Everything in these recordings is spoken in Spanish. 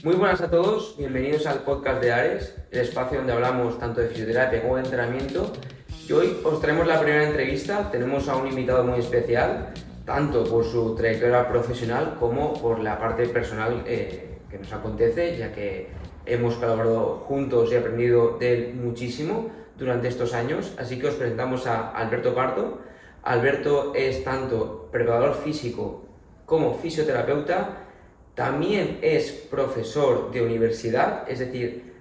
Muy buenas a todos, bienvenidos al podcast de Ares, el espacio donde hablamos tanto de fisioterapia como de entrenamiento. Y hoy os traemos la primera entrevista. Tenemos a un invitado muy especial, tanto por su trayectoria profesional como por la parte personal que nos acontece, ya que hemos colaborado juntos y aprendido de él muchísimo durante estos años. Así que os presentamos a Alberto Pardo. Alberto es tanto preparador físico como fisioterapeuta. También es profesor de universidad, es decir,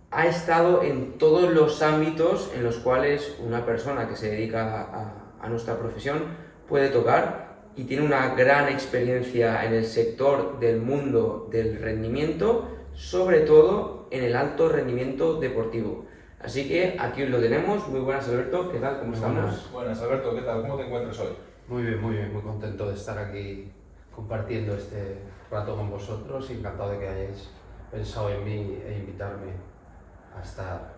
ha estado en todos los ámbitos en los cuales una persona que se dedica a nuestra profesión puede tocar, y tiene una gran experiencia en el sector del mundo del rendimiento, sobre todo en el alto rendimiento deportivo. Así que aquí lo tenemos. Muy buenas, Alberto, ¿qué tal? ¿Cómo estamos? Buenas, Alberto, ¿qué tal? ¿Cómo te encuentras hoy? Muy bien, muy contento de estar aquí compartiendo este rato con vosotros y encantado de que hayáis pensado en mí e invitarme a estar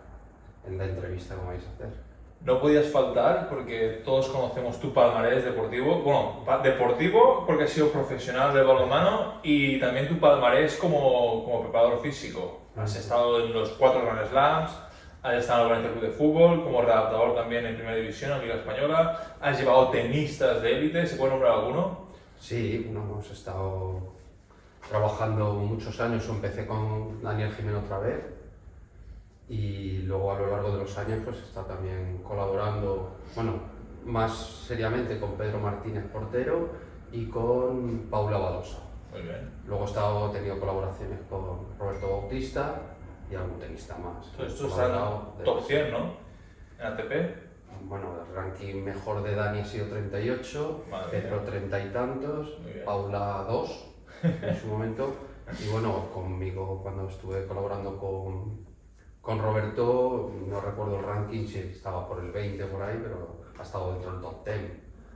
en la entrevista que vais a hacer. No podías faltar porque todos conocemos tu palmarés deportivo. Bueno, deportivo porque has sido profesional del balonmano y también tu palmarés como preparador físico. Has estado en los 4 Grand Slams, has estado en el Valencia Club de Fútbol, como redactador también en Primera División, en Liga Española, has llevado tenistas de élite, ¿se puede nombrar alguno? Sí, hemos estado trabajando muchos años. Empecé con Daniel Jiménez otra vez y luego a lo largo de los años pues he estado también colaborando, bueno, más seriamente con Pedro Martínez Portero y con Paula Badosa. Muy bien. Luego he tenido colaboraciones con Roberto Bautista y algún tenista más. Esto está en top 100, ¿no? En ATP. Bueno, el ranking mejor de Dani ha sido 38, Pedro 30 y tantos, Paula 2 en su momento. Y bueno, conmigo cuando estuve colaborando con Roberto, no recuerdo el ranking, si estaba por el 20 por ahí, pero ha estado dentro del top 10.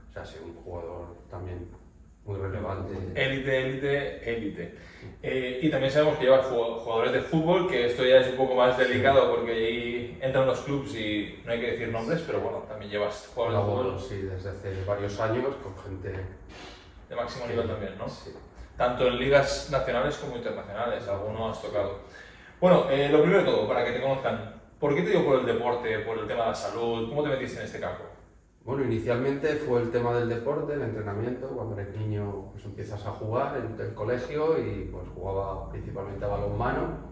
O sea, ha sido un jugador también muy relevante. Élite. Y también sabemos que llevas jugadores de fútbol, que esto ya es un poco más delicado porque ahí entran los clubs y no hay que decir nombres, pero bueno, también llevas jugadores de fútbol. Sí, desde hace varios años con gente de máximo nivel también, ¿no? Sí. Tanto en ligas nacionales como internacionales, alguno has tocado. Bueno, lo primero de todo, para que te conozcan, ¿por qué te dio por el deporte, por el tema de la salud? ¿Cómo te metiste en este campo? Bueno, inicialmente fue el tema del deporte, el entrenamiento. Cuando eres niño pues empiezas a jugar en el colegio y pues jugaba principalmente a balonmano.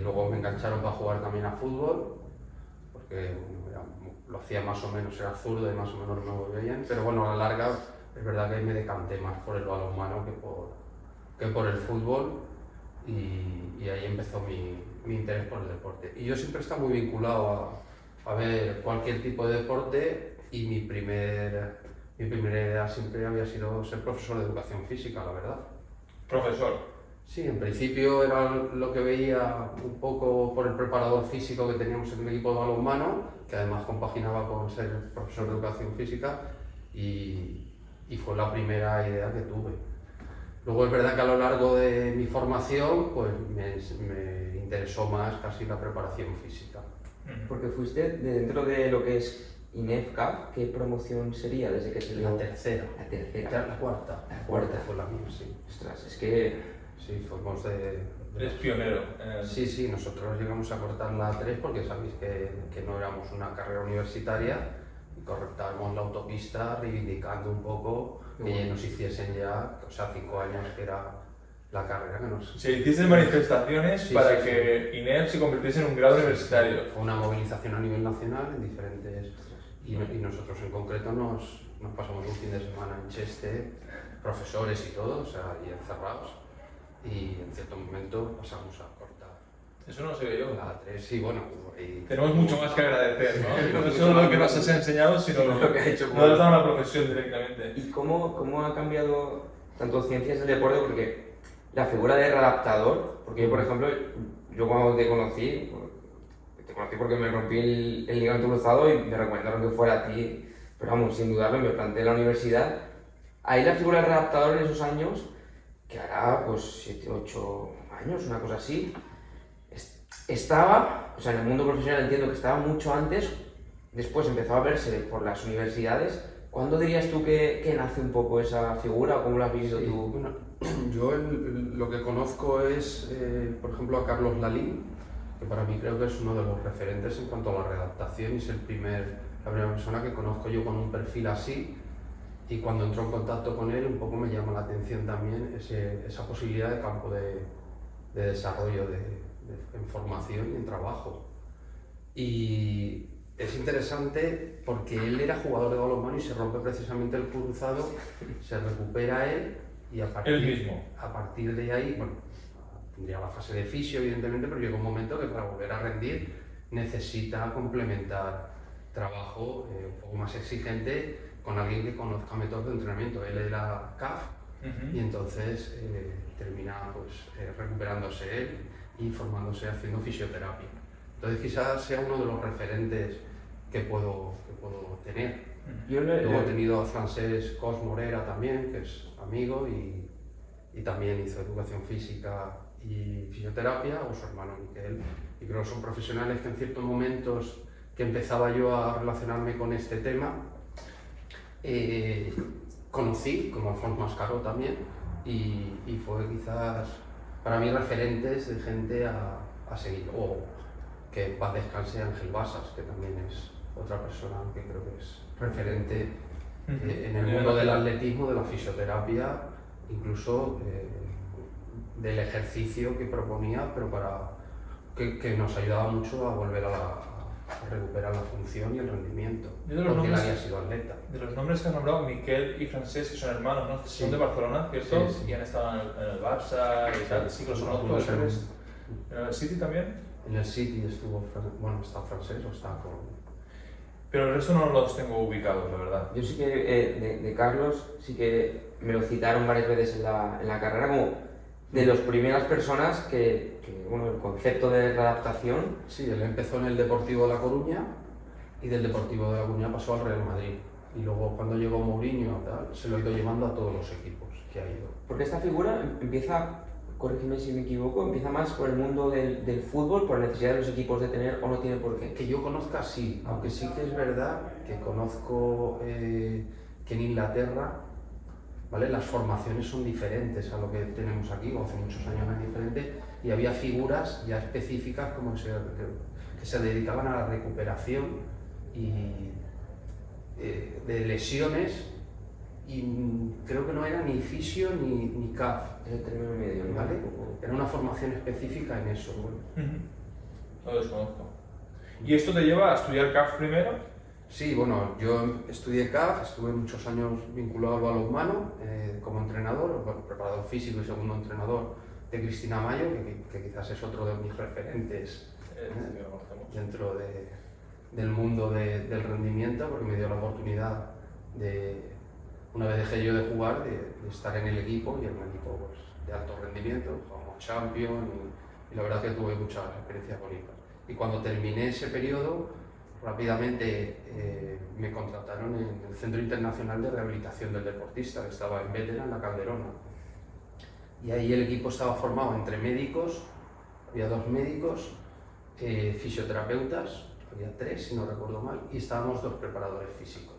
Luego me engancharon para jugar también a fútbol, porque lo hacía más o menos, era zurdo y más o menos me movía bien, pero bueno, a la larga es verdad que ahí me decanté más por el balonmano que por el fútbol, y ahí empezó mi interés por el deporte. Y yo siempre he estado muy vinculado a ver cualquier tipo de deporte, y mi primera idea siempre había sido ser profesor de educación física, la verdad. Profesor. Sí, en principio era lo que veía un poco por el preparador físico que teníamos en el equipo de balonmano, que además compaginaba con ser profesor de educación física, y fue la primera idea que tuve. Luego es verdad que a lo largo de mi formación pues me interesó más casi la preparación física. Porque fuiste dentro de lo que es INEFCAP, ¿qué promoción sería desde que se dio? La tercera. La tercera. La cuarta. La cuarta fue la mía, sí. Ostras, es que... Sí, fuimos de Eres pionero. Sí, nosotros llegamos a cortar la 3 porque sabéis que no éramos una carrera universitaria, y cortábamos la autopista reivindicando un poco que nos hiciesen ya, o sea, 5 años que era la carrera que nos... Se hicieron manifestaciones para que INEF se convirtiese en un grado universitario. Fue una movilización a nivel nacional en diferentes... Y nosotros en concreto nos pasamos un fin de semana en Cheste, profesores y todo, o sea, y encerrados. Y en cierto momento pasamos a cortar. Eso no lo sé yo. La 3, sí, bueno. Tenemos mucho más que agradecer, ¿no? No solo lo que nos has enseñado, sino lo que has hecho. No has dado la profesión directamente. ¿Y cómo ha cambiado tanto ciencias del deporte? Porque la figura de readaptador, porque yo, por ejemplo, yo cuando te conocí porque me rompí el ligamento cruzado y me recomendaron que fuera a ti, pero vamos, sin dudarlo, me planteé en la universidad. Ahí la figura de readaptador en esos años, que hará pues 7, 8 años, una cosa así, estaba, o sea, en el mundo profesional entiendo que estaba mucho antes, después empezó a verse por las universidades. ¿Cuándo dirías tú que nace un poco esa figura o cómo la has visto tú? Bueno, Yo lo que conozco es, por ejemplo, a Carlos Lalín, que para mí creo que es uno de los referentes en cuanto a la redactación y es la primera persona que conozco yo con un perfil así. Y cuando entro en contacto con él, un poco me llama la atención también esa posibilidad de campo de desarrollo en formación y en trabajo. Y es interesante porque él era jugador de balonmano y se rompe precisamente el cruzado, se recupera él y a partir de ahí, bueno, tendría la fase de fisio evidentemente, pero llega un momento que para volver a rendir necesita complementar trabajo un poco más exigente con alguien que conozca métodos de entrenamiento. Él era CAF y entonces termina recuperándose él y formándose haciendo fisioterapia. Entonces quizás sea uno de los referentes que puedo tener. Luego he tenido a Francesc Cos Morera también, que es amigo y también hizo educación física y fisioterapia, o su hermano Miquel, y creo que son profesionales que en ciertos momentos que empezaba yo a relacionarme con este tema, conocí, como Alfonso Mascaró también, y fue quizás para mí referentes de gente a seguir, o que en paz descanse Ángel Basas, que también es otra persona que creo que es referente en el mundo del atletismo, de la fisioterapia, incluso del ejercicio que proponía, pero que nos ayudaba mucho a volver a recuperar la función y el rendimiento, porque él había sido atleta. De los nombres que has nombrado, Miquel y Francesc, que son hermanos, ¿no? Son de Barcelona, ¿cierto? Sí. Y han estado en el Barça y tal, sí que los conozco. ¿En el City también? En el City estuvo, bueno, está Francesc o está con... Pero el resto no los tengo ubicados, la verdad. Yo sí que de Carlos sí que me lo citaron varias veces en la carrera como de las primeras personas que bueno, el concepto de readaptación. Sí, él empezó en el Deportivo de La Coruña y del Deportivo de La Coruña pasó al Real Madrid. Y luego cuando llegó Mourinho se lo ha ido llevando a todos los equipos que ha ido. Porque esta figura empieza, corrígeme si me equivoco, empieza más por el mundo del fútbol, por la necesidad de los equipos de tener, o no tiene por qué. Que yo conozca sí, aunque sí que es verdad que conozco que en Inglaterra, ¿vale? Las formaciones son diferentes a lo que tenemos aquí, o hace muchos años es diferente, y había figuras ya específicas como que se dedicaban a la recuperación y, de lesiones, y creo que no era ni fisio ni CAF. Es el término medio, ¿no? ¿Vale? Era una formación específica en eso. Lo desconozco. ¿Y esto te lleva a estudiar CAF primero? Sí, bueno, yo estudié CAF, estuve muchos años vinculado al balonmano como entrenador, preparador físico y segundo entrenador de Cristina Mayo, que quizás es otro de mis referentes dentro del mundo del rendimiento, porque me dio la oportunidad una vez dejé yo de jugar, de estar en el equipo, y en un equipo pues, de alto rendimiento, jugamos Champions y la verdad que tuve muchas experiencias bonitas. Y cuando terminé ese periodo, rápidamente me contrataron en el Centro Internacional de Rehabilitación del Deportista, que estaba en Bétera, en la Calderona. Y ahí el equipo estaba formado entre médicos, había 2 médicos, fisioterapeutas, había 3 si no recuerdo mal, y estábamos 2 preparadores físicos.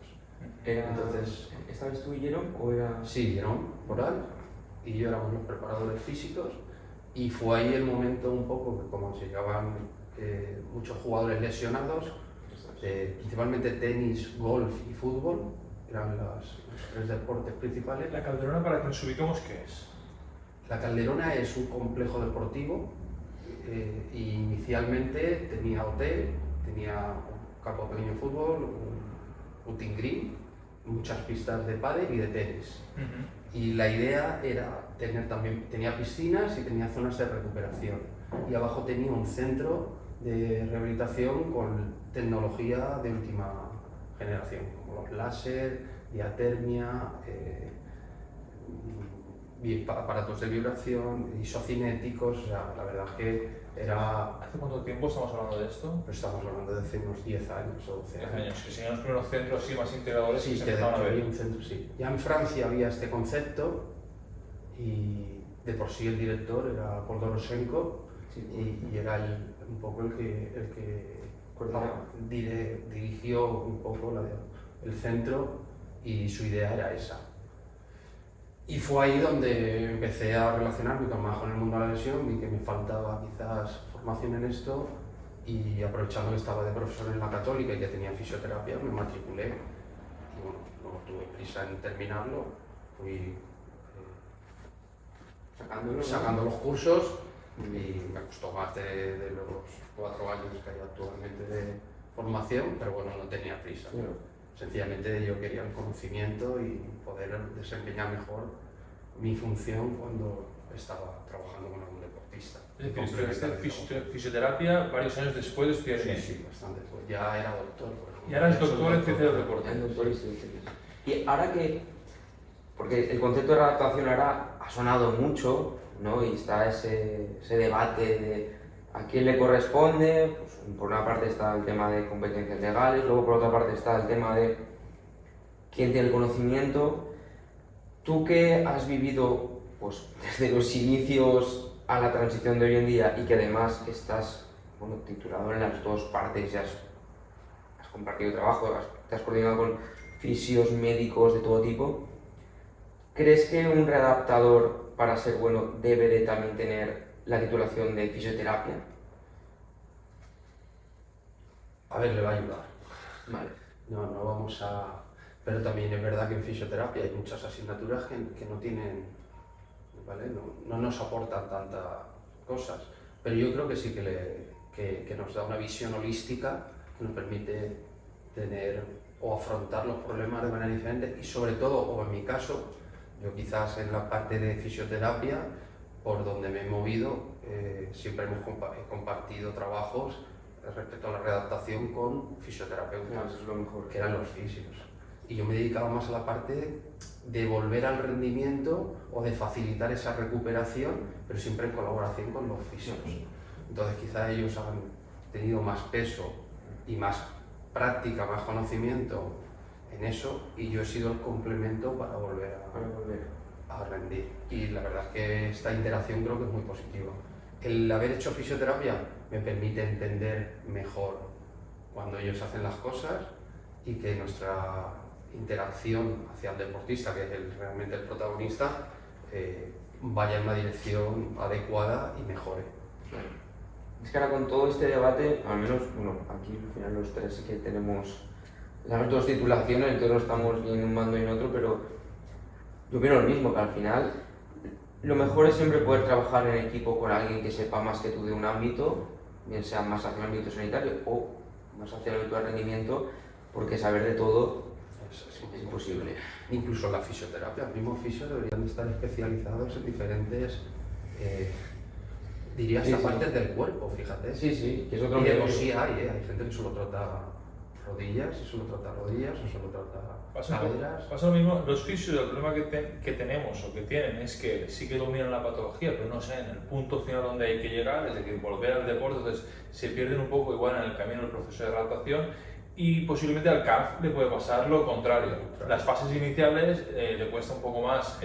Entonces, ¿esta vez tú y Jerón o era...? Sí, Jerón Poral y yo éramos los preparadores físicos, y fue ahí el momento un poco que como se llegaban muchos jugadores lesionados, principalmente tenis, golf y fútbol, eran los 3 deportes principales. ¿La Calderona, para que nos ubiquemos, qué es? La Calderona es un complejo deportivo y inicialmente tenía hotel, tenía un campo pequeño de fútbol, un putting green, muchas pistas de pádel y de tenis. Y la idea era tenía piscinas y tenía zonas de recuperación. Y abajo tenía un centro de rehabilitación con tecnología de última generación, como los láser, diatermia, aparatos de vibración, isocinéticos. O sea, la verdad es que era... ¿Hace cuánto tiempo estamos hablando de esto? Pues estamos hablando de hace unos 10 años o 12 años. 10 años, que serían los primeros centros así más integradores Sí, que se que empezaban a ver. había un centro, sí. Ya en Francia había este concepto y de por sí el director era Paul Doroshenko, y era un poco el que dirigió un poco el centro, y su idea era esa. Y fue ahí donde empecé a relacionarme más con el mundo de la lesión, vi que me faltaba quizás formación en esto y aprovechando que estaba de profesor en la Católica y que tenía fisioterapia, me matriculé y bueno, no tuve prisa en terminarlo, fui sacando los cursos y me costó más de los 4 años que hay actualmente de formación, pero bueno, no tenía prisa. Sencillamente yo quería el conocimiento y poder desempeñar mejor mi función cuando estaba trabajando con algún deportista. Es decir, estudiaste fisioterapia varios años después de estudiar cine. Sí, bastante. Pues ya era doctor. Y ahora es doctor en ciencia del deporte. Y ahora que, porque el concepto de adaptación ahora ha sonado mucho, ¿no? Y está ese debate de a quién le corresponde, pues por una parte está el tema de competencias legales, luego por otra parte está el tema de quién tiene el conocimiento. Tú que has vivido pues, desde los inicios a la transición de hoy en día y que además estás titulado en las dos partes, ya has compartido trabajo, te has coordinado con fisios, médicos de todo tipo, ¿crees que un readaptador para ser bueno debe de también tener la titulación de fisioterapia? A ver, le va a ayudar. Vale. No vamos a... Pero también es verdad que en fisioterapia hay muchas asignaturas que no tienen, ¿vale? No nos aportan tantas cosas. Pero yo creo que sí que nos da una visión holística que nos permite tener o afrontar los problemas de manera diferente y sobre todo, o en mi caso, yo quizás en la parte de fisioterapia, por donde me he movido, siempre hemos compartido trabajos respecto a la readaptación con fisioterapeutas, Eso es lo mejor. que eran los fisios. Y yo me dedicaba más a la parte de volver al rendimiento o de facilitar esa recuperación, pero siempre en colaboración con los fisios. Entonces quizás ellos han tenido más peso y más práctica, más conocimiento en eso, y yo he sido el complemento para volver a rendir. Y la verdad es que esta interacción creo que es muy positiva. El haber hecho fisioterapia me permite entender mejor cuando ellos hacen las cosas y que nuestra interacción hacia el deportista, que es realmente el protagonista, vaya en una dirección adecuada y mejore. Claro. Es que ahora con todo este debate, al menos, aquí al final los tres sí que tenemos las dos titulaciones, entonces no estamos ni en un bando ni en otro, pero yo opino lo mismo, que al final lo mejor es siempre poder trabajar en equipo con alguien que sepa más que tú de un ámbito, bien sea más hacia el ámbito sanitario o más hacia el ámbito de rendimiento, porque saber de todo es imposible. Incluso la fisioterapia, los mismos fisios deberían estar especializados en diferentes, diría hasta partes del cuerpo, fíjate. Sí, que es otro y de nivel. por sí hay gente que solo trata rodillas, y solo trata rodillas, o solo trata caderas. Pasa lo mismo, los fisios, el problema que tenemos o que tienen es que sí que dominan la patología, pero no saben el punto final donde hay que llegar, es decir, volver al deporte, entonces se pierden un poco igual en el camino del proceso de adaptación. Y posiblemente al CAF le puede pasar lo contrario. Las fases iniciales le cuesta un poco más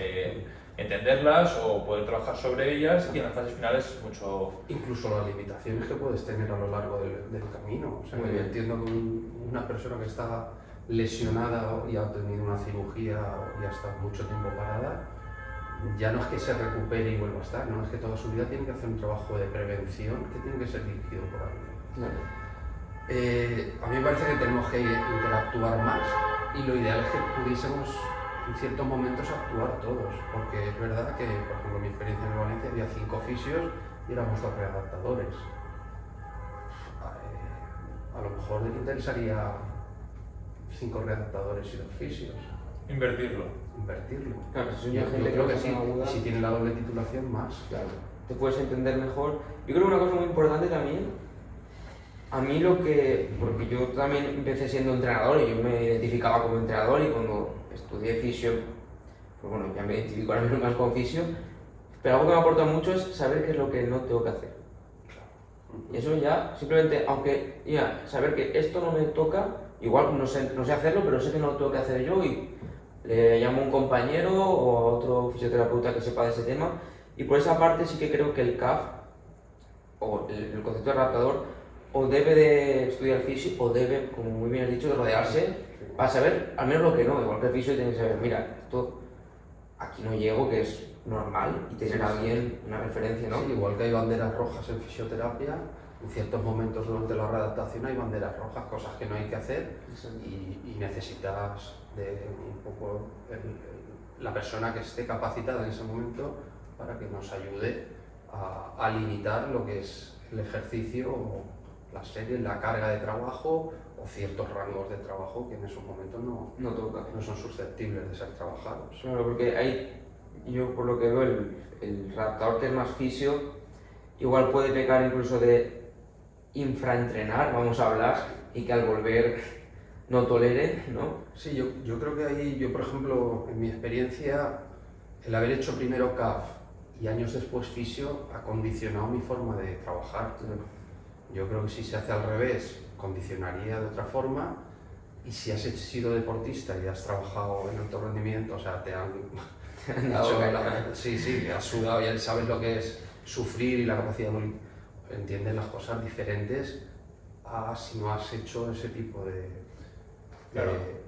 entenderlas o poder trabajar sobre ellas, y en las fases finales mucho... Incluso las limitaciones que puedes tener a lo largo del camino. O sea, yo entiendo que una persona que está lesionada y ha tenido una cirugía y ha estado mucho tiempo parada, ya no es que se recupere y vuelva a estar, no es que toda su vida tiene que hacer un trabajo de prevención que tiene que ser dirigido por alguien. Claro. A mí me parece que tenemos que interactuar más y lo ideal es que pudiésemos en ciertos momentos actuar todos, porque es verdad que, por ejemplo, en mi experiencia en Valencia había 5 fisios y éramos 2 readaptadores. A lo mejor me interesaría 5 readaptadores y 2 fisios. Invertirlo. Claro, si Yo gente creo que sí, sí, y si tiene la doble titulación, más. Claro, te puedes entender mejor. Yo creo que una cosa muy importante también, a mí porque yo también empecé siendo entrenador y yo me identificaba como entrenador, y cuando estudié fisio, pues bueno, ya me identifico ahora mismo más con fisio, pero algo que me aporta mucho es saber qué es lo que no tengo que hacer. Y eso ya, simplemente, aunque ya saber que esto no me toca, igual no sé hacerlo, pero sé que no lo tengo que hacer yo, y le llamo a un compañero o a otro fisioterapeuta que sepa de ese tema, y por esa parte sí que creo que el CAF, o el concepto de adaptador, o debe de estudiar fisio, o debe, como muy bien has dicho, de rodearse para saber al menos lo que no, igual que el fisio tiene que saber, mira, esto aquí no llego, que es normal, y tener a alguien, una referencia, ¿no? Sí, igual que hay banderas rojas en fisioterapia, en ciertos momentos durante la readaptación hay banderas rojas, cosas que no hay que hacer y necesitas de un poco la persona que esté capacitada en ese momento para que nos ayude a limitar lo que es el ejercicio o la serie, la carga de trabajo o ciertos rangos de trabajo que en esos momentos No toca. no son susceptibles de ser trabajados. Claro, porque hay, yo por lo que veo, el adaptador que es más fisio, igual puede pecar incluso de infraentrenar, vamos a hablar, y que al volver no tolere, ¿no? Sí, yo creo que ahí, yo por ejemplo, en mi experiencia, el haber hecho primero CAF y años después fisio ha condicionado mi forma de trabajar. Yo creo que si se hace al revés, condicionaría de otra forma, y si has sido deportista y has trabajado en alto rendimiento, o sea, te han sí, has sudado y sabes lo que es sufrir y la capacidad de entiendes las cosas diferentes a si no has hecho ese tipo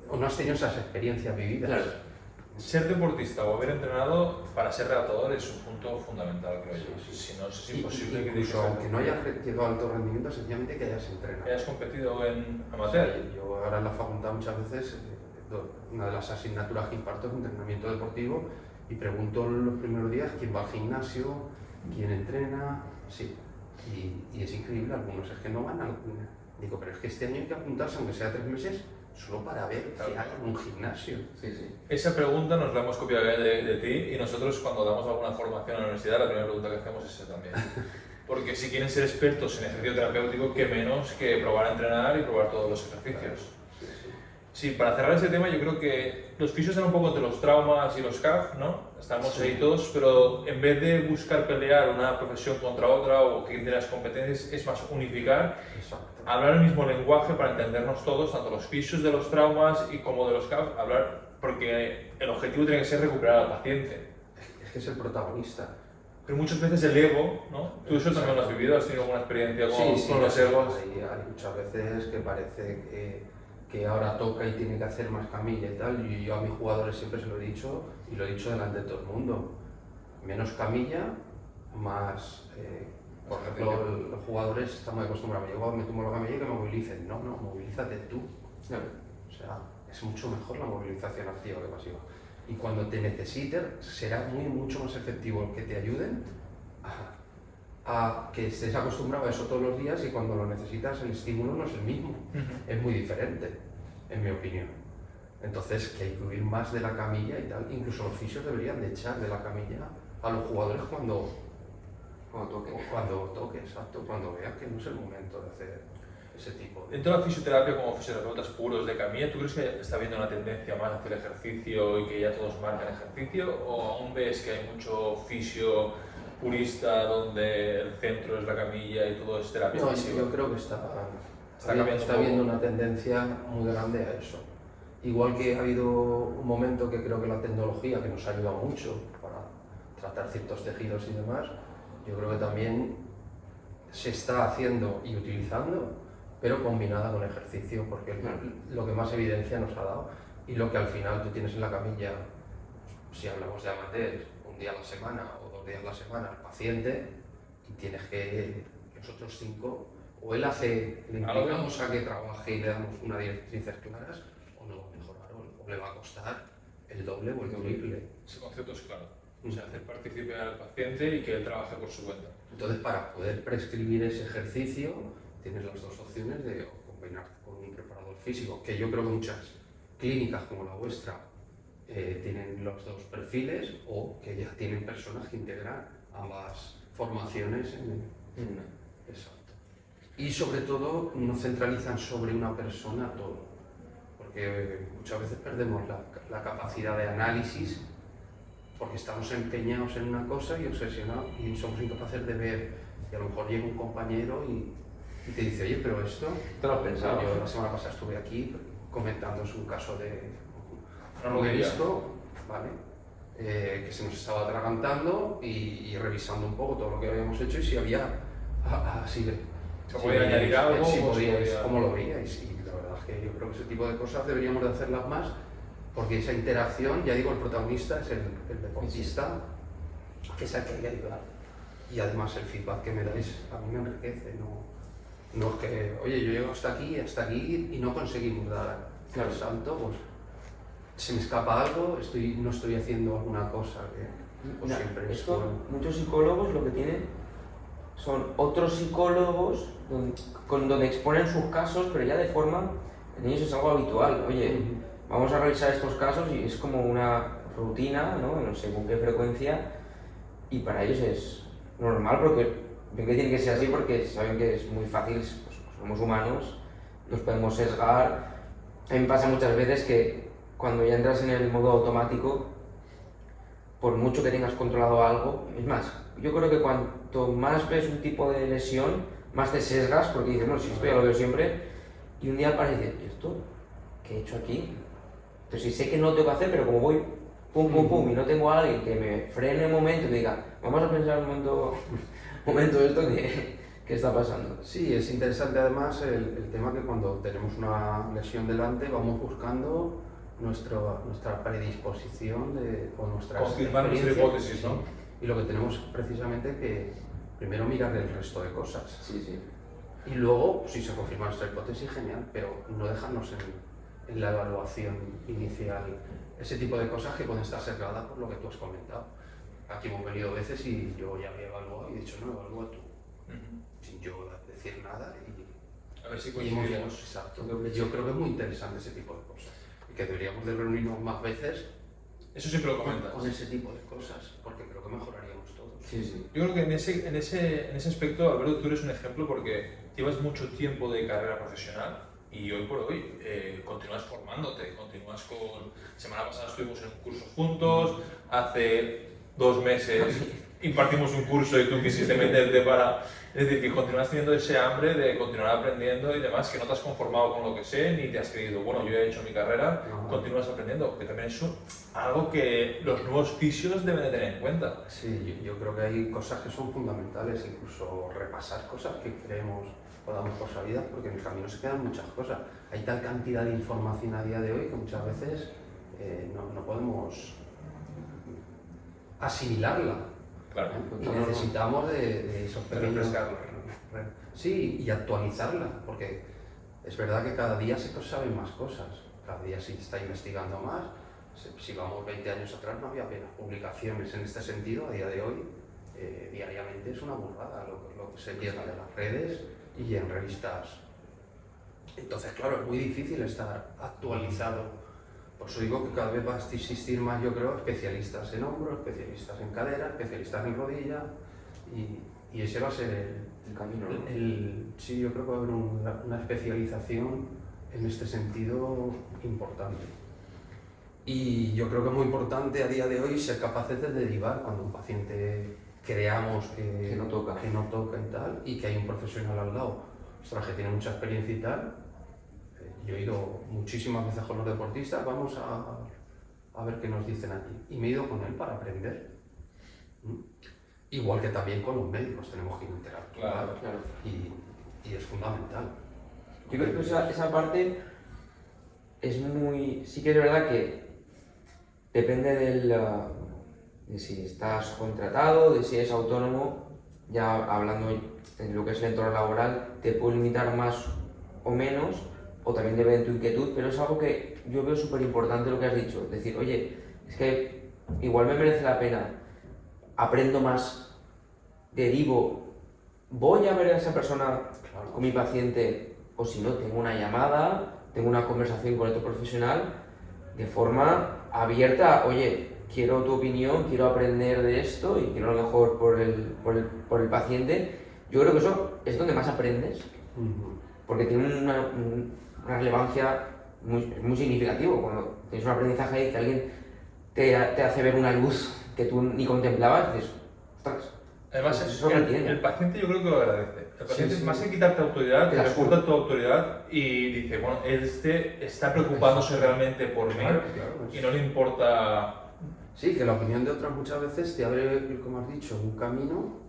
o no has tenido esas experiencias vividas. Claro. Ser deportista o haber entrenado para ser redactador es un punto fundamental, creo yo. Si no, es imposible que incluso aunque no hayas llegado a alto rendimiento, sencillamente que hayas entrenado. ¿Hayas competido en amateur? Sí, yo ahora en la facultad muchas veces, una de las asignaturas que imparto es entrenamiento deportivo y pregunto los primeros días quién va al gimnasio, quién entrena, sí. Y es increíble, algunos es que no van a digo, pero es que este año hay que apuntarse, aunque sea 3 meses, solo para ver qué hay en un gimnasio. Sí. Esa pregunta nos la hemos copiado de ti y nosotros cuando damos alguna formación en la universidad, la primera pregunta que hacemos es esa también. Porque si quieren ser expertos en ejercicio terapéutico, qué menos que probar a entrenar y probar todos los ejercicios. Sí, para cerrar ese tema, yo creo que los fisios están un poco entre los traumas y los CAF, ¿no? Estamos ahí todos, pero en vez de buscar pelear una profesión contra otra o que de las competencias, es más unificar, hablar el mismo lenguaje para entendernos todos, tanto los fisios de los traumas y como de los CAF, hablar, porque el objetivo tiene que ser recuperar al paciente. Es que es el protagonista. Pero muchas veces el ego, ¿no? Tú eso también lo has vivido, has tenido alguna experiencia con los egos. Hay muchas veces que parece que ahora toca y tiene que hacer más camilla y tal, y yo a mis jugadores siempre se lo he dicho, y lo he dicho delante de todo el mundo, menos camilla, más, por ejemplo, los jugadores están muy acostumbrados, yo me tomo la camilla y que me movilicen, no, movilízate tú, o sea, es mucho mejor la movilización activa que pasiva, y cuando te necesiten será mucho más efectivo que te ayuden a que estés acostumbrado a eso todos los días y cuando lo necesitas el estímulo no es el mismo, es muy diferente, en mi opinión. Entonces, que hay que huir más de la camilla y tal, incluso los fisios deberían de echar de la camilla a los jugadores cuando toque, exacto, cuando vean que no es el momento de hacer ese tipo. Dentro de la fisioterapia, como fisioterapeutas puros de camilla, ¿tú crees que está habiendo una tendencia más hacia el ejercicio y que ya todos marcan ejercicio? ¿O aún ves que hay mucho fisio purista donde el centro es la camilla y todo es terapia? No, yo creo que está habiendo una tendencia muy grande a eso. Igual que ha habido un momento que creo que la tecnología, que nos ha ayudado mucho para tratar ciertos tejidos y demás, yo creo que también se está haciendo y utilizando, pero combinada con ejercicio, porque lo que más evidencia nos ha dado y lo que al final tú tienes en la camilla, si hablamos de amateurs, un día a la semana o 2 días a la semana al paciente, y tienes que los otros 5, o él le implicamos a que trabaje y le damos unas directrices claras, o no va a mejorar, o le va a costar el doble o el triple. Ese concepto es claro. O sea, hacer participar al paciente y que él trabaje por su cuenta. Entonces, para poder prescribir ese ejercicio, tienes las dos opciones de combinar con un preparador físico, que yo creo que muchas clínicas como la vuestra tienen los dos perfiles, o que ya tienen personas que integran ambas formaciones Exacto. Y sobre todo, no centralizan sobre una persona todo, porque muchas veces perdemos la capacidad de análisis porque estamos empeñados en una cosa y obsesionados y somos incapaces de ver, y a lo mejor llega un compañero y te dice, oye, pero esto... ¿Te lo has pensado? Yo la semana pasada estuve aquí comentando un caso de un disco, ¿vale? Que se nos estaba atragantando y revisando un poco todo lo que habíamos hecho y si había... ¿Se podía añadir algo? Si podíais, ¿cómo lo veíais? Y la verdad es que yo creo que ese tipo de cosas deberíamos de hacerlas más porque esa interacción, ya digo, el protagonista es el deportista, que es el que hay que ayudar. Y además el feedback que me dais a mí me enriquece, no es que, oye, yo llego hasta aquí y no conseguimos dar el salto, pues se me escapa algo, no estoy haciendo alguna cosa que pues, siempre es bueno. Muchos psicólogos lo que tienen son otros psicólogos donde exponen sus casos, pero ya de forma, en ellos es algo habitual. Oye, vamos a revisar estos casos y es como una rutina, no sé con qué frecuencia, y para ellos es normal porque ven que tiene que ser así porque saben que es muy fácil, pues, somos humanos, nos podemos sesgar. A mí me pasa muchas veces que cuando ya entras en el modo automático, por mucho que tengas controlado algo, es más, yo creo que cuanto más ves un tipo de lesión, más te sesgas porque dices, bueno, si esto ya lo veo siempre, y un día aparece, ¿y esto qué he hecho aquí? Entonces, si sé que no lo tengo que hacer, pero como voy pum, pum, pum, y no tengo a alguien que me frene un momento y me diga, vamos a pensar un momento esto que está pasando. Sí, es interesante además el tema que cuando tenemos una lesión delante vamos buscando nuestra predisposición o nuestra confirmar nuestra hipótesis, ¿no? Y lo que tenemos precisamente que primero mirar el resto de cosas. Sí. Y luego, si se confirma nuestra hipótesis, genial, pero no dejarnos en la evaluación inicial ese tipo de cosas que pueden estar sesgadas por lo que tú has comentado. Aquí hemos venido veces y yo ya me he evaluado y he dicho, no, evalúa tú, sin yo decir nada y a ver si coincidimos. Exacto. Yo creo que es muy interesante ese tipo de cosas y que deberíamos de reunirnos más veces. Eso siempre lo comentas. Con ese tipo de cosas, porque creo que mejoraríamos todos. Sí. Yo creo que en ese aspecto, Alberto, tú eres un ejemplo porque llevas mucho tiempo de carrera profesional y hoy por hoy continúas formándote, continúas con... Semana pasada estuvimos en un curso juntos, hace 2 meses impartimos un curso y tú quisiste meterte para... Es decir, que continúas teniendo ese hambre de continuar aprendiendo y demás, que no te has conformado con lo que sé, ni te has creído, bueno, yo he hecho mi carrera, continúas aprendiendo, que también es algo que los nuevos fisios deben de tener en cuenta. Sí, yo creo que hay cosas que son fundamentales, incluso repasar cosas que creemos o damos por sabidas, porque en el camino se quedan muchas cosas. Hay tal cantidad de información a día de hoy que muchas veces no podemos asimilarla. Claro. Y necesitamos de esos pequeños... refrescarla. Sí, y actualizarla, porque es verdad que cada día se saben más cosas, cada día se está investigando más. Si vamos 20 años atrás no había apenas publicaciones en este sentido, a día de hoy diariamente es una burrada lo que se llega de las redes y en revistas. Entonces, claro, es muy difícil estar actualizado. Por eso digo que cada vez va a existir más, yo creo, especialistas en hombro, especialistas en cadera, especialistas en rodilla, y ese va a ser el camino, ¿no? Sí, yo creo que va a haber una especialización en este sentido importante. Y yo creo que es muy importante a día de hoy ser capaces de derivar cuando un paciente creamos que no toca y tal, y que hay un profesional al lado, ostras, que tiene mucha experiencia y tal. Yo he ido muchísimas veces con los deportistas, vamos a ver qué nos dicen aquí. Y me he ido con él para aprender. Igual que también con los médicos tenemos que interactuar. Claro. Y es fundamental. Yo creo que esa parte es muy... Sí que es verdad que depende de si estás contratado, de si eres autónomo, ya hablando en lo que es el entorno laboral, te puede limitar más o menos, o también depende de tu inquietud, pero es algo que yo veo súper importante lo que has dicho, es decir, oye, es que igual me merece la pena, aprendo más, derivo, voy a ver a esa persona con mi paciente, o si no, tengo una llamada, tengo una conversación con otro profesional, de forma abierta, oye, quiero tu opinión, quiero aprender de esto y quiero lo mejor por el paciente. Yo creo que eso es donde más aprendes, porque tiene una relevancia muy significativa. Cuando tienes un aprendizaje y que alguien te hace ver una luz que tú ni contemplabas, dices, ostras. Además, el paciente yo creo que lo agradece. El paciente, sí. Más que quitarte autoridad, te refuerza tu autoridad y dice, bueno, está preocupándose realmente por mí y no le importa... Sí, que la opinión de otras muchas veces te abre, como has dicho, un camino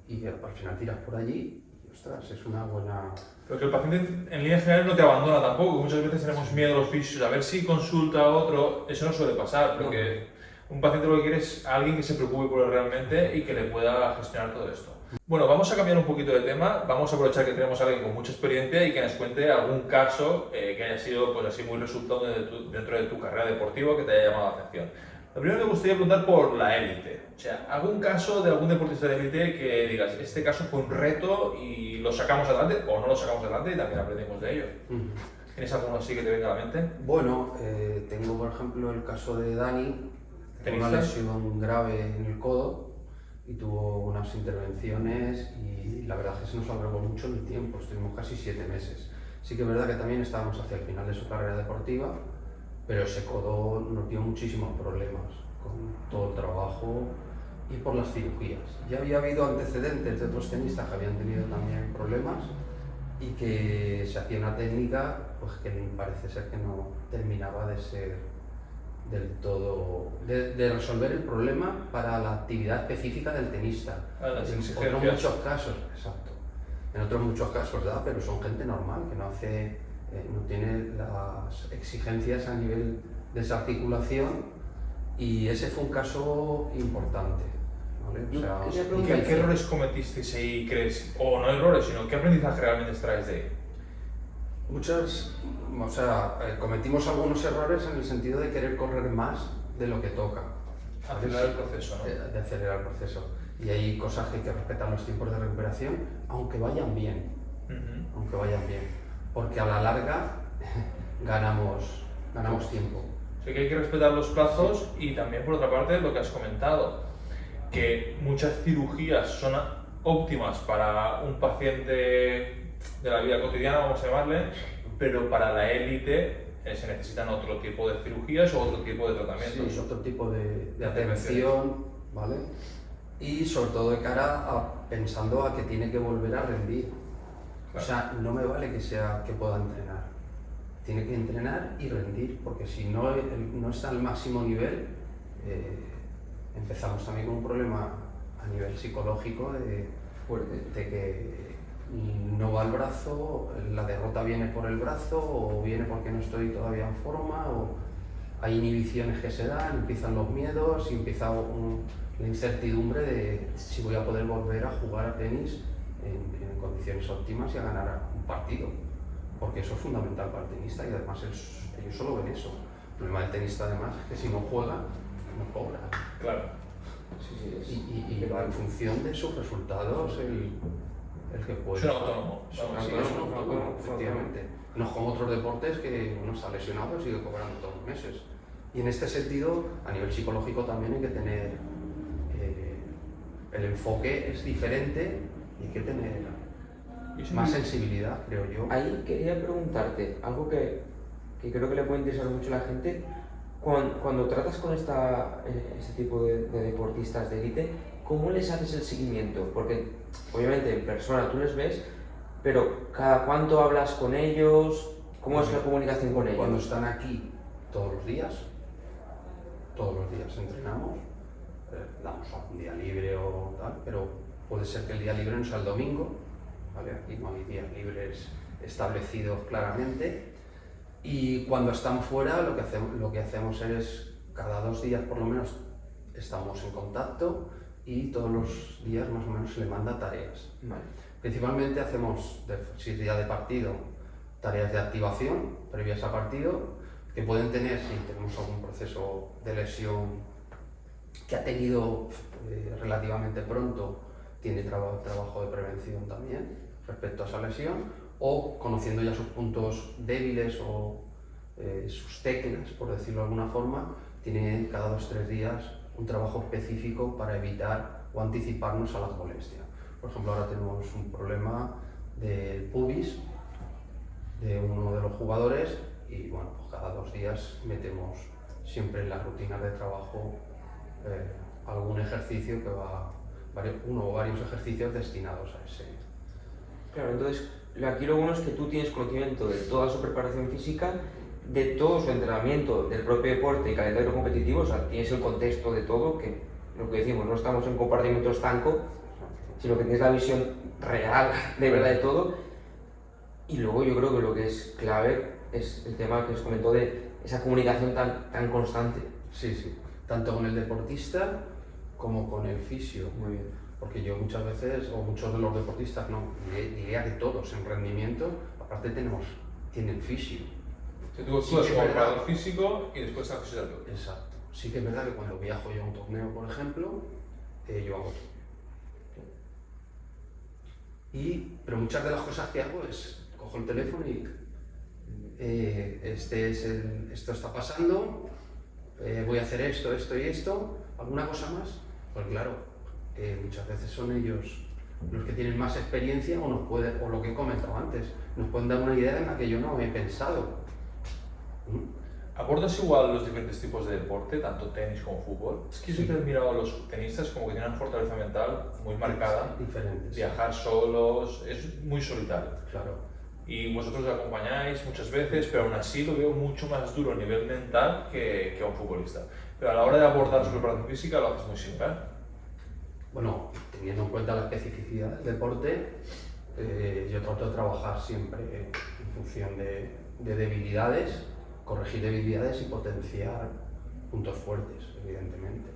y al final tiras por allí y ostras, es una buena... Pero que el paciente en línea general no te abandona tampoco. Muchas veces tenemos miedo a los fisios, a ver si consulta a otro. Eso no suele pasar, porque un paciente lo que quiere es alguien que se preocupe por él realmente y que le pueda gestionar todo esto. Bueno, vamos a cambiar un poquito de tema. Vamos a aprovechar que tenemos a alguien con mucha experiencia y que nos cuente algún caso que haya sido pues, así muy resultado dentro de tu carrera deportiva que te haya llamado la atención. Lo primero me gustaría preguntar por la élite. O sea, algún caso de algún deportista de élite que digas, este caso fue un reto y lo sacamos adelante o no lo sacamos adelante y también aprendimos de ello. ¿Tienes alguno así que te venga a la mente? Bueno, tengo por ejemplo el caso de Dani, con una lesión grave en el codo y tuvo unas intervenciones y la verdad es que se nos alargó mucho el tiempo, estuvimos casi 7 meses. Sí que es verdad que también estábamos hacia el final de su carrera deportiva, pero ese codo nos dio muchísimos problemas con todo el trabajo y por las cirugías. Ya había habido antecedentes de otros tenistas que habían tenido también problemas y que se hacía una técnica pues que parece ser que no terminaba de ser del todo, de resolver el problema para la actividad específica del tenista. En otros muchos casos, exacto. En otros muchos casos, ¿verdad? Pero son gente normal que no hace, no tiene las exigencias a nivel de esa articulación y ese fue un caso importante. ¿Vale? O sea, ¿Qué errores cometisteis ahí, crees? O no errores, sino ¿qué aprendizaje realmente extraes de ahí? Cometimos algunos errores en el sentido de querer correr más de lo que toca. Acelerar el proceso, ¿no? De acelerar el proceso. Y hay cosas que hay que respetar los tiempos de recuperación, aunque vayan bien. Aunque vayan bien. Porque a la larga ganamos tiempo. O sea que hay que respetar los plazos y también, por otra parte, lo que has comentado, que muchas cirugías son óptimas para un paciente de la vida cotidiana, vamos a llamarle, pero para la élite se necesitan otro tipo de cirugías o otro tipo de tratamientos. Sí, otro tipo de atención, ¿vale? Y sobre todo de cara a pensando a que tiene que volver a rendir. Claro. O sea, no me vale que pueda entrenar. Tiene que entrenar y rendir, porque si no está al máximo nivel, empezamos también con un problema a nivel psicológico de que no va al brazo, la derrota viene por el brazo o viene porque no estoy todavía en forma o hay inhibiciones que se dan, empiezan los miedos y empieza la incertidumbre de si voy a poder volver a jugar a tenis en condiciones óptimas y a ganar un partido, porque eso es fundamental para el tenista y además ellos solo ven eso. El problema del tenista además es que si no juega, no cobra. Claro. Y va en función de sus resultados el que puede. Es un autónomo. Es un autónomo, efectivamente. No es como otros deportes que uno está lesionado y sigue cobrando todos los meses. Y en este sentido, a nivel psicológico también hay que tener, el enfoque es diferente y hay que tener más sensibilidad, creo yo. Ahí quería preguntarte algo que creo que le puede interesar mucho a la gente. Cuando tratas con este tipo de deportistas de élite, ¿cómo les haces el seguimiento? Porque obviamente en persona tú les ves, pero ¿cada cuánto hablas con ellos? ¿Cómo es la comunicación con ellos? Cuando están aquí todos los días entrenamos, damos un día libre o tal, pero puede ser que el día libre no sea el domingo, ¿vale? Aquí no hay días libres establecidos claramente. Y cuando están fuera, lo que hacemos es, cada 2 días por lo menos, estamos en contacto y todos los días más o menos se le manda tareas. Vale. Principalmente hacemos, si es día de partido, tareas de activación previas a partido, que pueden tener, si tenemos algún proceso de lesión que ha tenido relativamente pronto, tiene trabajo de prevención también respecto a esa lesión, o conociendo ya sus puntos débiles o sus teclas, por decirlo de alguna forma, tiene cada 2-3 días un trabajo específico para evitar o anticiparnos a las molestias. Por ejemplo, ahora tenemos un problema del pubis de uno de los jugadores y bueno, pues cada 2 días metemos siempre en las rutinas de trabajo algún ejercicio que va, uno o varios ejercicios destinados a ese. Claro, entonces aquí lo bueno es que tú tienes conocimiento de toda su preparación física, de todo su entrenamiento, del propio deporte y calendario competitivo, o sea, tienes el contexto de todo, que lo que decimos, no estamos en un compartimento estanco, sino que tienes la visión real, de verdad de todo. Y luego yo creo que lo que es clave es el tema que os comentó de esa comunicación tan constante. Sí. Tanto con el deportista como con el fisio. Muy bien. Porque yo muchas veces, o muchos de los deportistas, no, diría que todos en rendimiento, aparte tienen fisio. Tú eres como preparador físico y después estás fisioterapeuta. Exacto. Sí que es verdad que cuando viajo yo a un torneo, por ejemplo, yo hago todo. Pero muchas de las cosas que hago es, cojo el teléfono y esto está pasando, voy a hacer esto y esto, ¿alguna cosa más? Pues claro, muchas veces son ellos los que tienen más experiencia o lo que he comentado antes, nos pueden dar una idea en la que yo no he pensado. ¿Abordas igual los diferentes tipos de deporte, tanto tenis como fútbol? Es que yo siempre he mirado a los tenistas como que tienen una fortaleza mental muy marcada. Diferentes. Viajar solos, es muy solitario. Claro. Y vosotros le acompañáis muchas veces, pero aún así lo veo mucho más duro a nivel mental que a un futbolista. Pero a la hora de abordar su preparación física lo haces muy similar. Bueno, teniendo en cuenta la especificidad del deporte, yo trato de trabajar siempre en función de debilidades, corregir debilidades y potenciar puntos fuertes, evidentemente.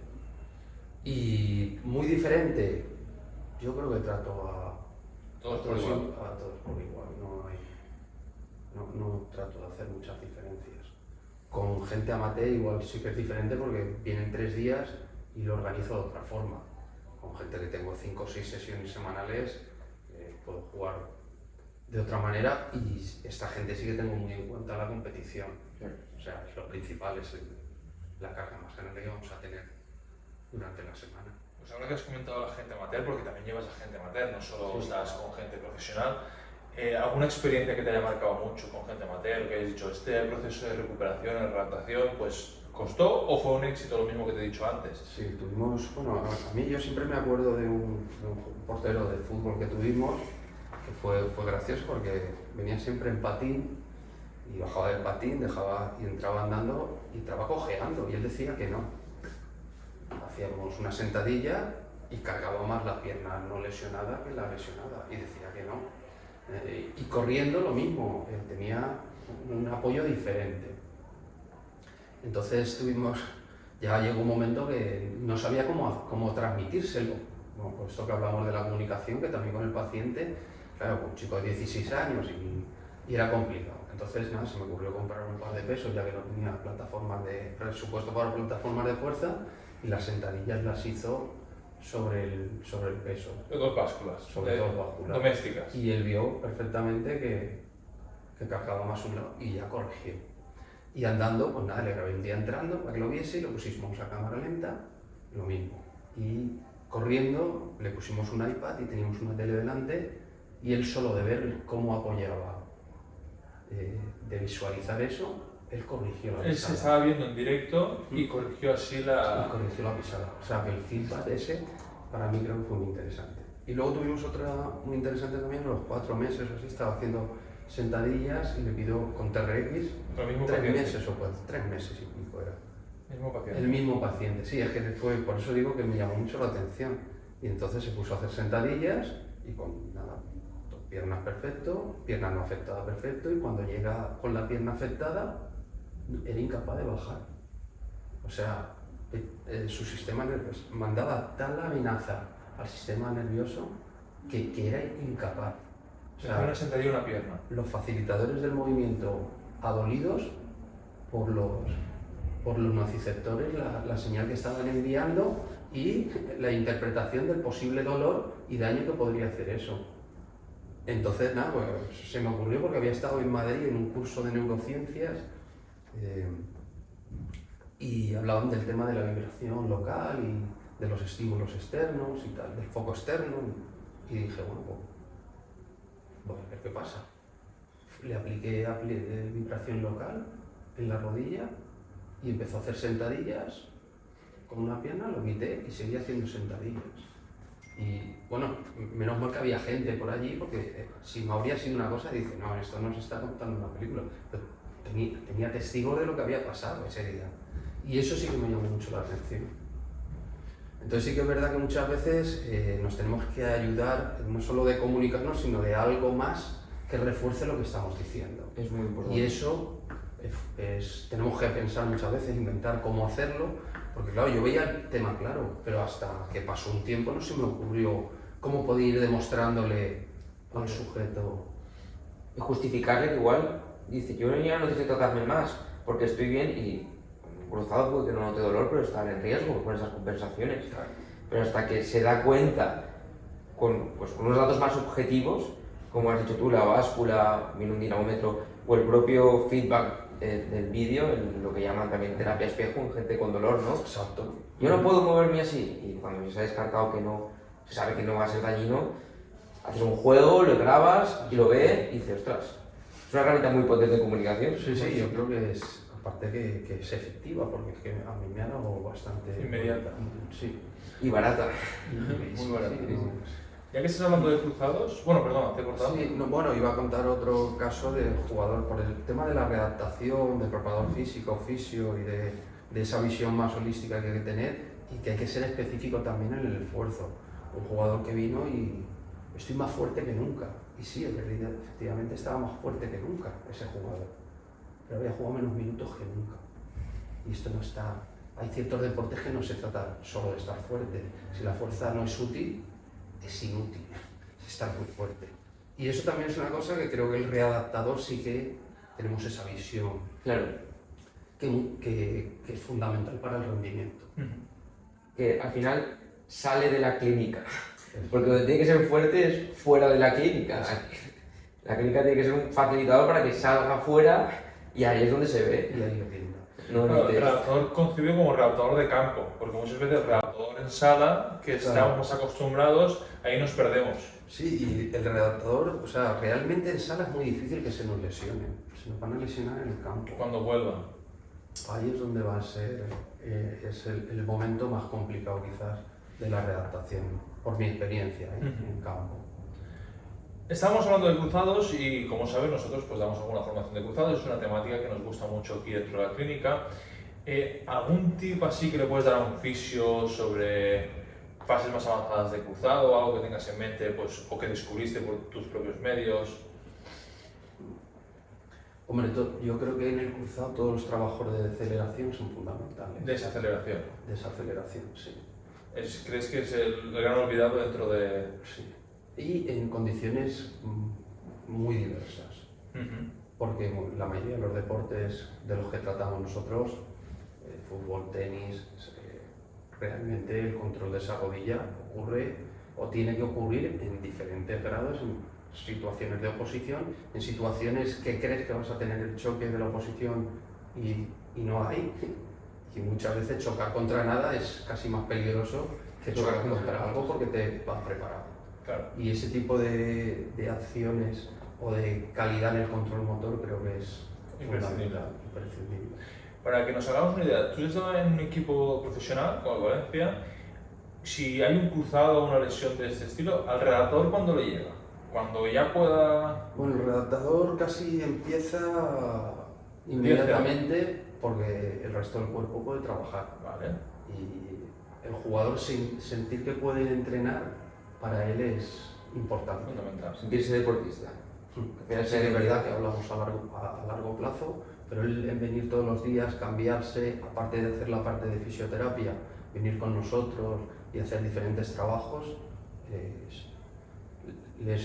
Y muy diferente, yo creo que trato a todos por igual, no trato de hacer muchas diferencias. Con gente amateur igual sí que es diferente porque vienen 3 días y lo organizo de otra forma. Con gente que tengo 5 o 6 sesiones semanales, puedo jugar de otra manera y esta gente sí que tengo muy en cuenta la competición. O sea, lo principal es la carga más grande que vamos a tener durante la semana. Pues ahora que has comentado a la gente amateur, porque también llevas a gente amateur, no solo estás con gente profesional, ¿alguna experiencia que te haya marcado mucho con gente amateur, que hayas dicho, este proceso de recuperación, de adaptación, pues costó o fue un éxito lo mismo que te he dicho antes? Sí, tuvimos, bueno, a mí yo siempre me acuerdo de un portero de fútbol que tuvimos, que fue gracioso porque venía siempre en patín y bajaba del patín, y entraba andando y entraba cojeando y él decía que no. Hacíamos una sentadilla y cargaba más la pierna no lesionada que la lesionada y decía que no. Y corriendo lo mismo, tenía un apoyo diferente. Entonces ya llegó un momento que no sabía cómo transmitírselo. Bueno, pues esto que hablamos de la comunicación, que también con el paciente, claro, un chico de 16 años y era complicado. Entonces nada, se me ocurrió comprar un par de pesos ya que no tenía presupuesto para plataformas de fuerza y las sentadillas las hizo sobre el peso. De 2 básculas. Sobre 2 básculas. Domésticas. Y él vio perfectamente que cargaba más un lado y ya corrigió. Y andando, pues nada, le grabé un día entrando para que lo viese y lo pusimos a cámara lenta, lo mismo. Y corriendo le pusimos un iPad y teníamos una tele delante y él solo de ver cómo apoyaba, de visualizar eso, él corrigió la pisada. Él se estaba viendo en directo y corrigió así la... Y corrigió la pisada. O sea que el feedback ese para mí creo que fue muy interesante. Y luego tuvimos otra muy interesante también, a los 4 meses o así, estaba haciendo sentadillas y le pido con TRX, 3 meses o 3 meses y pico era. ¿Mismo paciente? El mismo paciente, sí, es que por eso digo que me llamó mucho la atención. Y entonces se puso a hacer sentadillas y con nada, piernas perfecto, pierna no afectada perfecto, y cuando llega con la pierna afectada, era incapaz de bajar. O sea, su sistema nervioso mandaba tal amenaza al sistema nervioso que era incapaz. O sea, una sentadilla y una pierna. Los facilitadores del movimiento adolidos por los nociceptores, la señal que estaban enviando y la interpretación del posible dolor y daño que podría hacer eso. Entonces, nada, pues se me ocurrió porque había estado en Madrid en un curso de neurociencias y hablaban del tema de la vibración local y de los estímulos externos y tal, del foco externo. Y dije, bueno, pues voy a ver qué pasa. Le apliqué vibración local en la rodilla y empezó a hacer sentadillas con una pierna, lo quité y seguía haciendo sentadillas. Y bueno, menos mal que había gente por allí, porque si no habría sido una cosa, dice, no, esto no se está contando en una película. Pero tenía testigos de lo que había pasado ese día. Y eso sí que me llamó mucho la atención. Entonces sí que es verdad que muchas veces nos tenemos que ayudar, no solo de comunicarnos, sino de algo más que refuerce lo que estamos diciendo. Es muy importante. Y eso tenemos que pensar muchas veces, inventar cómo hacerlo, porque claro, yo veía el tema claro, pero hasta que pasó un tiempo no se me ocurrió cómo podía ir demostrándole al sujeto. Y justificarle que igual dice, yo ya no necesito tocarme más, porque estoy bien y cruzado puede que no note dolor, pero estar en riesgo con esas compensaciones. Claro. Pero hasta que se da cuenta con unos datos más objetivos, como has dicho tú, la báscula, viene un dinamómetro, o el propio feedback del vídeo, lo que llaman también terapia espejo en gente con dolor, ¿no? Exacto. Yo no puedo moverme así, y cuando ya se ha descartado que no, se sabe que no va a ser dañino, haces un juego, lo grabas y lo ve y dices, ostras, es una herramienta muy potente de comunicación. Sí, sí, yo creo que es, aparte que es efectiva, porque es que a mí me ha dado bastante... Inmediata. Sí. Y barata. Muy barata. Sí, no. Ya que estás hablando de cruzados, bueno, perdona, te he cortado. Sí, no, bueno, iba a contar otro caso de jugador por el tema de la readaptación, del preparador físico, fisio y de esa visión más holística que hay que tener y que hay que ser específico también en el esfuerzo. Un jugador que vino y estoy más fuerte que nunca. Y sí, en realidad, efectivamente estaba más fuerte que nunca ese jugador. Pero había jugado menos minutos que nunca. Y esto no está... Hay ciertos deportes que no se trata solo de estar fuerte. Si la fuerza no es útil, es inútil estar muy fuerte. Y eso también es una cosa que creo que el readaptador sí que tenemos esa visión Claro. que es fundamental para el rendimiento. Que al final sale de la clínica. Porque donde tiene que ser fuerte es fuera de la clínica. La clínica tiene que ser un facilitador para que salga fuera y ahí es donde se ve. Y ahí lo tiene. No, Claro, el dices, readaptador concebido como readaptador de campo, porque muchas veces el readaptador en sala, que Claro. estamos acostumbrados, ahí nos perdemos. Sí, y el readaptador, o sea, realmente en sala es muy difícil que se nos lesionen. Se nos van a lesionar en el campo. Cuando vuelvan. Ahí es donde va a ser, es el momento más complicado quizás de la readaptación, por mi experiencia en campo. Estamos hablando de cruzados y, como sabes, nosotros pues damos alguna formación de cruzados, es una temática que nos gusta mucho aquí dentro de la clínica. ¿Algún tip así que le puedes dar a un fisio sobre fases más avanzadas de cruzado, algo que tengas en mente pues, o que descubriste por tus propios medios? Hombre, yo creo que en el cruzado todos los trabajos de deceleración son fundamentales. Desaceleración. Desaceleración, sí. ¿Crees que es el gran olvidado dentro de...? Sí. Y en condiciones muy diversas. Porque la mayoría de los deportes de los que tratamos nosotros, fútbol, tenis, realmente el control de esa rodilla ocurre o tiene que ocurrir en diferentes grados, en situaciones de oposición, en situaciones que crees que vas a tener el choque de la oposición y no hay. Y muchas veces chocar contra nada es casi más peligroso que chocar contra algo porque te vas preparado. Claro. Y ese tipo de acciones o de calidad en el control motor creo que es fundamental, imprescindible. Para que nos hagamos una idea, tú estás en un equipo profesional como el Valencia, si hay un cruzado o una lesión de este estilo, ¿al redactor cuándo le llega? Cuando ya pueda... Bueno, el redactador casi empieza inmediatamente porque el resto del cuerpo puede trabajar. Vale. Y el jugador sentir que puede entrenar para él es importante. Fundamental. sentirse deportista. Sí, de verdad que hablamos a largo plazo, pero él en venir todos los días, cambiarse, aparte de hacer la parte de fisioterapia, venir con nosotros y hacer diferentes trabajos, Le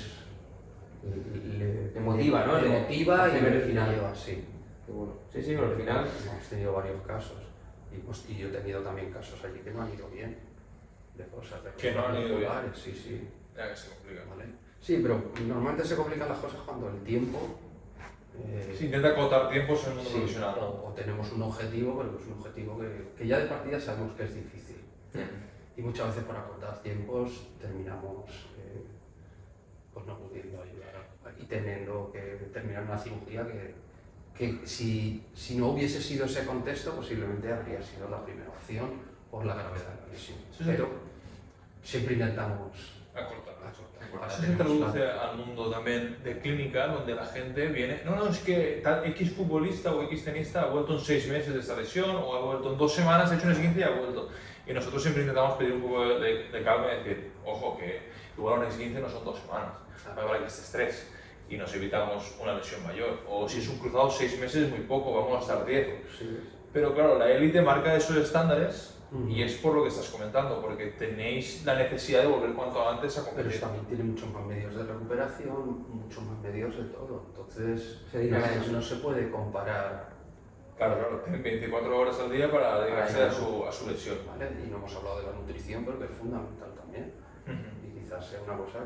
motiva, ¿no? Le motiva y hace ver el le final. lleva, sí. Qué bueno. Sí, sí, pero al final... Hemos tenido varios casos y yo he tenido también casos allí que no han ido bien, de cosas. De Que no han ido bien. Sí, sí. Ya que se complica. ¿Vale? Sí, pero normalmente se complican las cosas cuando el tiempo... Se intenta acotar tiempos en el mundo sí, profesional. o tenemos un objetivo, pero es un objetivo que ya de partida sabemos que es difícil. Y muchas veces por acortar tiempos terminamos pues no pudiendo ayudar y teniendo que terminar una cirugía que si no hubiese sido ese contexto posiblemente habría sido la primera opción por la gravedad de la lesión. Sí, sí. Pero siempre intentamos A cortar. Ahora Eso se tenemos traduce al mundo también de clínica, donde la gente viene, no, es que tal X futbolista o X tenista ha vuelto en 6 meses de esta lesión, o ha vuelto en 2 semanas, ha hecho un esguince y ha vuelto. Y nosotros siempre intentamos pedir un poco de calma y decir, ojo, que igual un esguince no son 2 semanas, más vale que estés 3 y nos evitamos una lesión mayor. O si es un cruzado 6 meses es muy poco, vamos a estar 10. Sí. Pero claro, la élite marca esos estándares y es por lo que estás comentando, porque tenéis la necesidad de volver cuanto antes a Pero competir. también tiene muchos más medios de recuperación, muchos más medios de todo. Entonces, Se dedican a eso. no se puede comparar, Claro, tienen 24 horas al día para dedicarse Ahí, a su lesión. ¿vale? Y no hemos hablado de la nutrición, pero que es fundamental también. Y quizás sea una cosa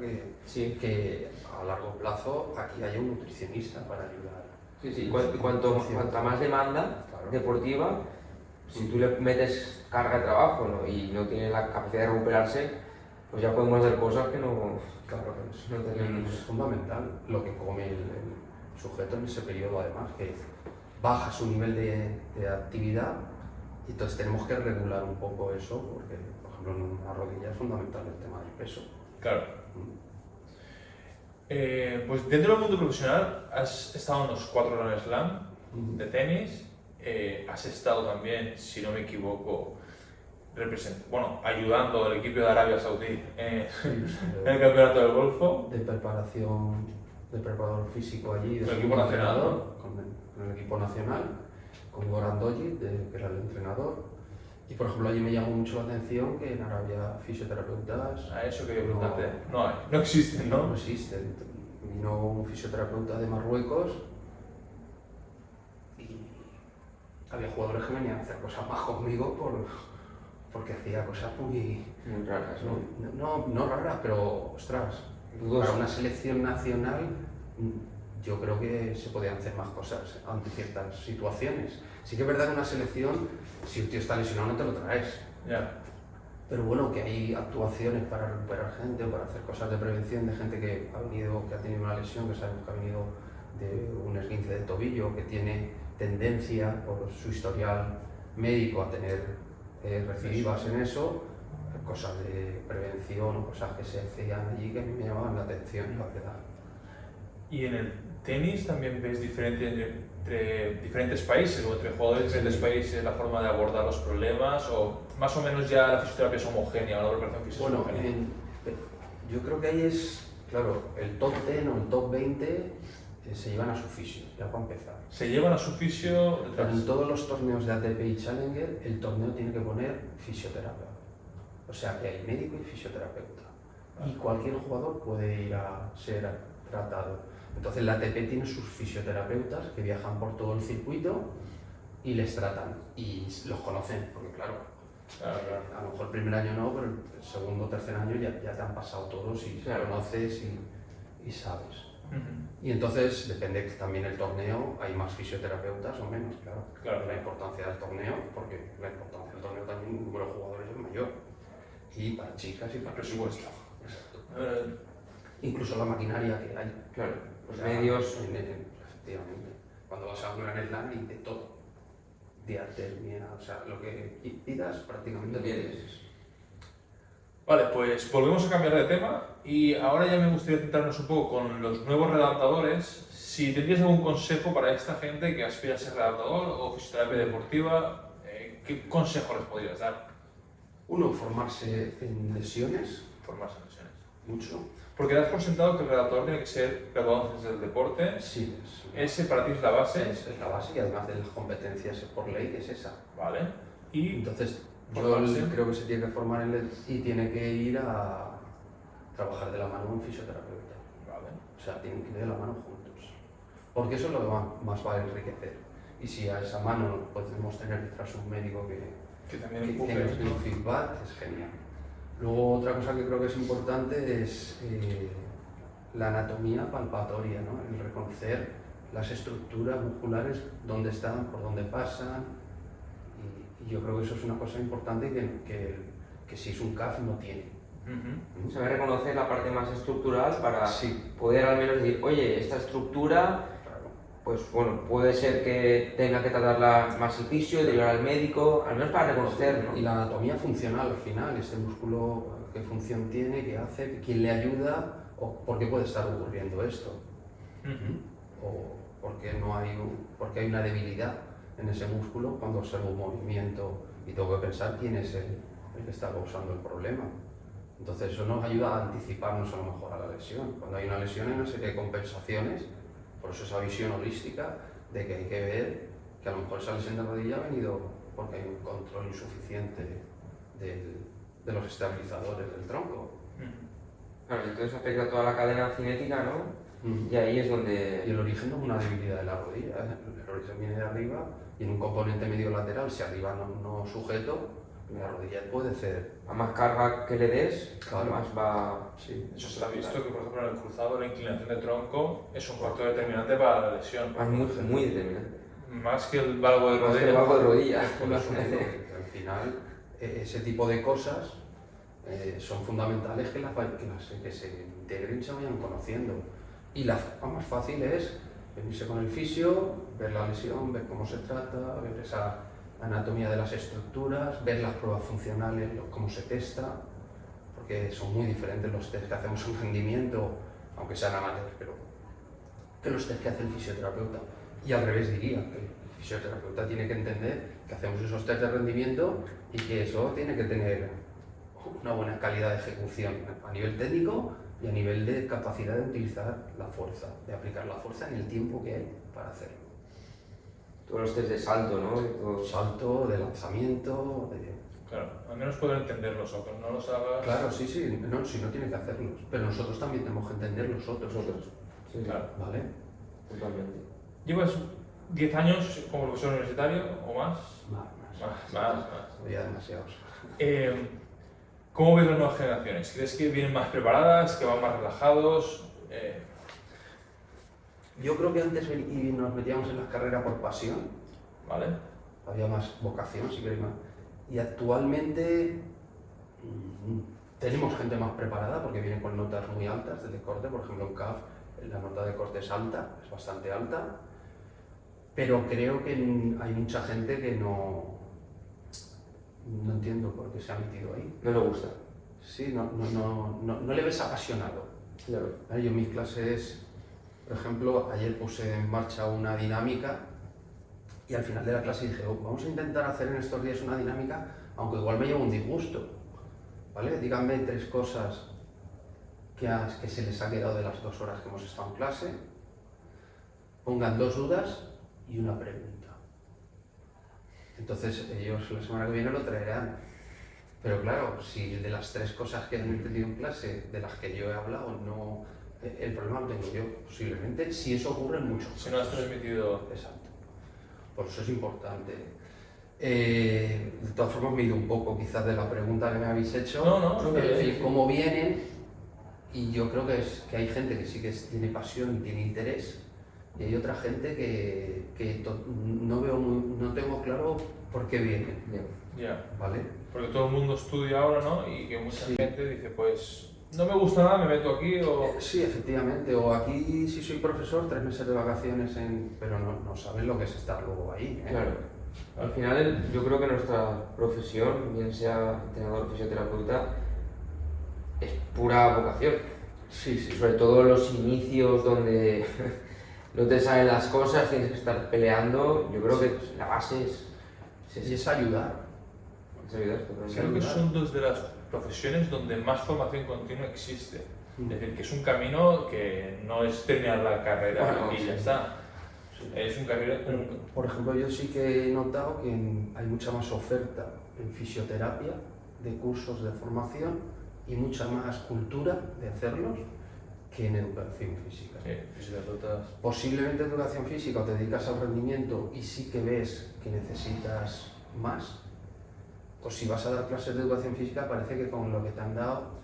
Sí. que a largo plazo aquí haya un nutricionista para ayudar. Sí. Cuanta más demanda Claro. deportiva, si tú le metes carga de trabajo, ¿no? Y no tiene la capacidad de recuperarse, pues ya podemos hacer cosas que no, Claro, no es tenemos. fundamental lo que come el sujeto en ese periodo, además, que baja su nivel de actividad y entonces tenemos que regular un poco eso, porque, por ejemplo, en una rodilla es fundamental el tema del peso. Claro. Pues dentro del mundo profesional has estado en los 4 Grand Slam de tenis, has estado también, si no me equivoco, ayudando al equipo de Arabia Saudí en el campeonato del Golfo. De preparación, de preparador físico allí, de Con el equipo nacional, entrenador, con el equipo nacional, con Goran Dojic, que era el entrenador. Y por ejemplo, allí me llamó mucho la atención que en Arabia fisioterapeutas A eso quería preguntarte. No hay, no existen, no ¿no? existen. Vino un fisioterapeuta de Marruecos y había jugadores que venían a hacer cosas más conmigo porque hacía cosas muy Raras, ¿no? no raras, pero ostras, para una selección nacional yo creo que se podían hacer más cosas ante ciertas situaciones. Sí que es verdad que una selección, si un tío está lesionado no te lo traes. Ya. Pero bueno, que hay actuaciones para recuperar gente o para hacer cosas de prevención de gente que ha tenido una lesión, que sabemos que ha venido de un esguince de tobillo, que tiene tendencia por su historial médico a tener recidivas en eso, cosas de prevención o cosas que se hacían allí que a mí me llamaban la atención, la verdad. Y en el tenis también ves diferente entre diferentes países o entre jugadores de diferentes países la forma de abordar los problemas, o más o menos ya la fisioterapia es homogénea, la preparación física es Bueno, homogénea. yo creo que ahí es, claro, el top 10 o el top 20 se llevan a su fisio, ya para empezar. Se llevan a su fisio Pero detrás. en todos los torneos de ATP y Challenger, el torneo tiene que poner fisioterapeuta. O sea, que hay médico y fisioterapeuta. Y cualquier jugador puede ir a ser tratado. Entonces, la ATP tiene sus fisioterapeutas que viajan por todo el circuito y les tratan. Y los conocen, porque claro, Claro. a lo mejor el primer año no, pero el segundo o tercer año ya te han pasado todos y Claro. conoces y sabes. Ujú. Y entonces, depende también del torneo, hay más fisioterapeutas o menos, claro. Claro. La importancia del torneo, porque la importancia del torneo también, el número de jugadores es mayor. Y para chicas y para Presupuesto. Exacto. Eh, Incluso la maquinaria que hay. Claro, los O sea, medios. Efectivamente. Cuando vas a un Grand Slam y de todo. Diatermia, o sea, lo que pidas prácticamente Lo tienes. Vale, pues volvemos a cambiar de tema y ahora ya me gustaría centrarnos un poco con los nuevos readaptadores. Si tendrías algún consejo para esta gente que aspira a ser readaptador o fisioterapia deportiva, ¿qué consejo les podrías dar? Uno, formarse en lesiones, Formarse en lesiones. mucho. Porque das por sentado que el readaptador tiene que ser graduado antes del deporte. Sí, Ese para ti es la base. es la base y además de las competencias por ley, que es esa. Vale. Y Entonces, yo Formarse. creo que se tiene que formar y tiene que ir a trabajar de la mano un fisioterapeuta. vale. O sea, tienen que ir de la mano juntos. Porque eso es lo que más va a enriquecer. Y si a esa mano podemos tener detrás un médico Que que también nos empuje, dé un feedback, es genial. Luego, otra cosa que creo que es importante es la anatomía palpatoria, ¿no? El reconocer las estructuras musculares, dónde están, por dónde pasan. Y yo creo que eso es una cosa importante que si es un CAF no tiene. Ujú. Saber reconocer la parte más estructural para Sí. poder al menos decir, oye, esta estructura, Claro. pues bueno, puede ser que tenga que tratarla más el fisio, derivar al médico, al menos para reconocer, ¿no? Y la anatomía funcional al final, este músculo qué función tiene, qué hace, quién le ayuda o por qué puede estar ocurriendo esto. O porque porque hay una debilidad en ese músculo cuando observo un movimiento y tengo que pensar quién es el que está causando el problema. Entonces eso nos ayuda a anticiparnos a lo mejor a la lesión. Cuando hay una lesión hay una serie de compensaciones, por eso esa visión holística de que hay que ver que a lo mejor esa lesión de rodilla ha venido porque hay un control insuficiente de los estabilizadores del tronco. Claro, entonces afecta a toda la cadena cinética, ¿no? Y ahí es donde... Y el origen no es una debilidad de la rodilla, el origen viene de arriba y en un componente medio lateral, si arriba no sujeto, la rodilla puede ser... A más carga que le des, Claro. más va... Sí, Eso se ha visto que, por ejemplo, en el cruzado la inclinación del tronco es un factor determinante para la lesión. Es muy determinante. Más que el valgo de Más que el rodilla. valgo de rodilla. por eso digo que al final ese tipo de cosas son fundamentales que se integren y se vayan conociendo. Y la forma más fácil es venirse con el fisio, ver la lesión, ver cómo se trata, ver esa anatomía de las estructuras, ver las pruebas funcionales, cómo se testa, porque son muy diferentes los test que hacemos en rendimiento, aunque sean amateurs, pero que los test que hace el fisioterapeuta. Y al revés diría, que el fisioterapeuta tiene que entender que hacemos esos test de rendimiento y que eso tiene que tener una buena calidad de ejecución a nivel técnico y a nivel de capacidad de utilizar la fuerza, de aplicar la fuerza en el tiempo que hay para hacerlo. Todos los test de salto, ¿no? Todo... Salto, de lanzamiento, Claro, al menos poder entenderlos, o que no los hagas. Claro, sí, no, si no tienes que hacerlos, pero nosotros también tenemos que entender los otros. Sí, Claro. ¿Vale? totalmente. ¿Llevas 10 años como profesor universitario o más? Más. Ya demasiados. ¿Cómo ves las nuevas generaciones? ¿Crees que vienen más preparadas, que van más relajados? Yo creo que antes nos metíamos en las carreras por pasión, ¿Vale? había más vocación, si queréis más. Y actualmente tenemos gente más preparada porque viene con notas muy altas de corte, por ejemplo en CAF la nota de corte es alta, es bastante alta, pero creo que hay mucha gente que no entiendo por qué se ha metido ahí. No le gusta. Sí, no le ves apasionado. Claro. Yo en mis clases, por ejemplo, ayer puse en marcha una dinámica y al final de la clase dije, vamos a intentar hacer en estos días una dinámica, aunque igual me lleva un disgusto, ¿vale? Díganme 3 cosas que se les ha quedado de las 2 horas que hemos estado en clase, pongan 2 dudas y una pregunta. Entonces ellos la semana que viene lo traerán. Pero claro, si de las 3 cosas que han entendido en clase, de las que yo he hablado, no, el problema lo tengo yo, posiblemente, si eso ocurre en muchos casos. Si no has transmitido... Exacto. Por eso es importante. De todas formas me he ido un poco quizás de la pregunta que me habéis hecho. No, Cómo vienen, y yo creo que hay gente que sí que tiene pasión y tiene interés, y hay otra gente que no tengo claro por qué vienen. Ya. ¿Vale? Porque todo el mundo estudia ahora, ¿no? Y que mucha Sí. gente dice, pues, no me gusta nada, me meto aquí o... Sí, efectivamente. O aquí si soy profesor, 3 meses de vacaciones, pero no saben lo que es estar luego ahí. Claro. Al final, yo creo que nuestra profesión, bien sea entrenador, fisioterapeuta, es pura vocación. Sí. Sobre todo los inicios donde no te salen las cosas, tienes que estar peleando. Yo creo que la base Y es ayudar. ayudar. totalmente. Creo que son 2 de las profesiones donde más formación continua existe. Es decir, que es un camino que no es terminar la carrera Bueno, y sí. ya está. Es un camino... Por ejemplo, yo sí que he notado que hay mucha más oferta en fisioterapia de cursos de formación y mucha más cultura de hacerlos que en educación física. Sí, fisioterapeutas... Posiblemente en educación física o te dedicas al rendimiento y sí que ves que necesitas más, pues si vas a dar clases de educación física parece que con lo que te han dado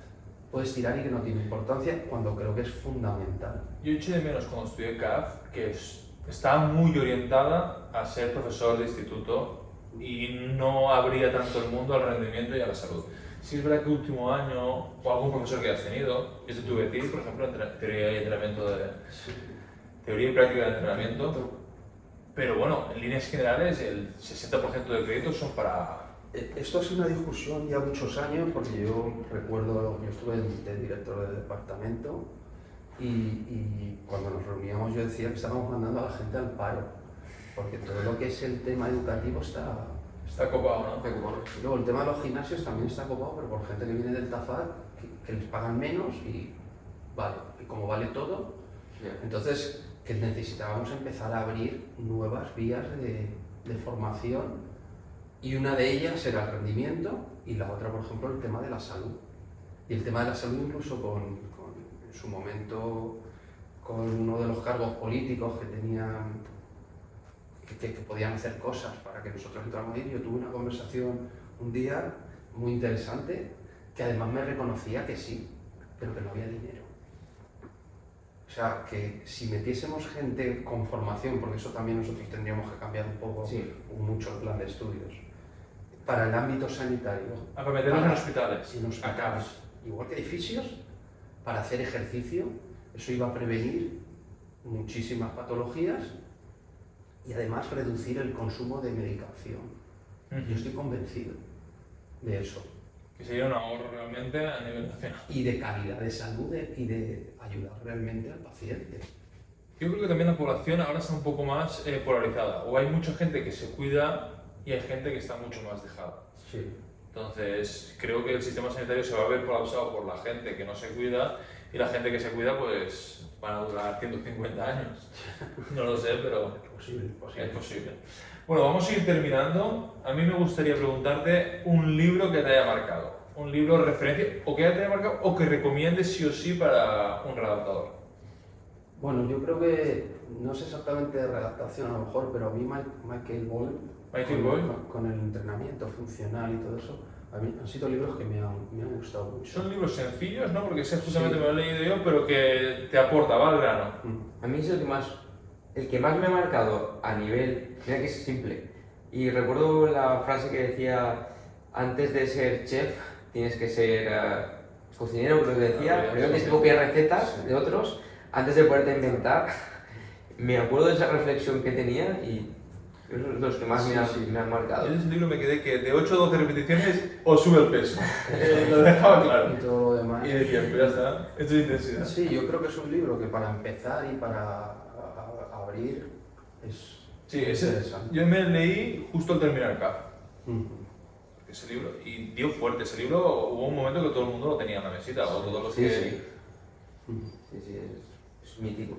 puedes tirar y que no tiene importancia, cuando creo que es fundamental. Yo eché de menos cuando estudié CAF que estaba muy orientada a ser profesor de instituto y no abría tanto el mundo al rendimiento y a la salud. Sí es verdad que el último año, o algún profesor que has tenido, yo te tuve que decir, por ejemplo, teoría y entrenamiento teoría y práctica de entrenamiento, pero bueno, en líneas generales el 60% de créditos son para Esto ha sido una discusión ya muchos años, porque yo recuerdo, yo estuve de director del departamento y cuando nos reuníamos yo decía que estábamos mandando a la gente al paro, porque todo lo que es el tema educativo está copado, ¿no? está copado. Y luego el tema de los gimnasios también está copado, pero por gente que viene del TAFAD, que les pagan menos y vale, y como vale todo, entonces que necesitábamos empezar a abrir nuevas vías de formación. Y una de ellas era el rendimiento y la otra, por ejemplo, el tema de la salud. Y el tema de la salud incluso en su momento con uno de los cargos políticos que tenían, que podían hacer cosas para que nosotros entráramos ahí. Yo tuve una conversación un día muy interesante que además me reconocía que sí, pero que no había dinero. O sea, que si metiésemos gente con formación, porque eso también nosotros tendríamos que cambiar un poco, mucho el plan de estudios, para el ámbito sanitario. Para meterlos en hospitales. En hospitales. Igual que edificios, para hacer ejercicio, eso iba a prevenir muchísimas patologías y además reducir el consumo de medicación. Yo estoy convencido de eso. Que sería un ahorro realmente a nivel nacional. Y de calidad de salud y de ayudar realmente al paciente. Yo creo que también la población ahora está un poco más polarizada. O hay mucha gente que se cuida y hay gente que está mucho más dejada. Sí. Entonces, creo que el sistema sanitario se va a ver colapsado por la gente que no se cuida y la gente que se cuida pues van a durar 150 años. No lo sé, pero es posible. Bueno, vamos a ir terminando. A mí me gustaría preguntarte un libro que te haya marcado. Un libro de referencia o que te haya marcado o que recomiendes sí o sí para un redactador. Bueno, yo creo que, no sé exactamente de redactación a lo mejor, pero a mí Michael Boyle, con el entrenamiento funcional y todo eso, a mí han sido libros que me han gustado mucho. Son libros sencillos, ¿no? Porque ese justamente me lo he leído yo, pero que te aporta, va al grano. A mí es el que más me ha marcado a nivel, mira que es simple, y recuerdo la frase que decía, antes de ser chef tienes que ser cocinero, creo que decía, primero tienes que copiar recetas de otros antes de poderte inventar. Me acuerdo de esa reflexión que tenía y es los que más me han marcado. En ese libro me quedé que de 8 a 12 repeticiones o sube el peso. Lo dejaba claro. Y todo lo demás. Y decía, pues ya está, esto es intensidad. Sí, yo creo que es un libro que para empezar y para abrir es interesante. Yo me leí justo al terminar el CAF. Ese libro, y dio fuerte. Ese libro hubo un momento que todo el mundo lo tenía en la mesita, o todos los que... Sí, es mítico.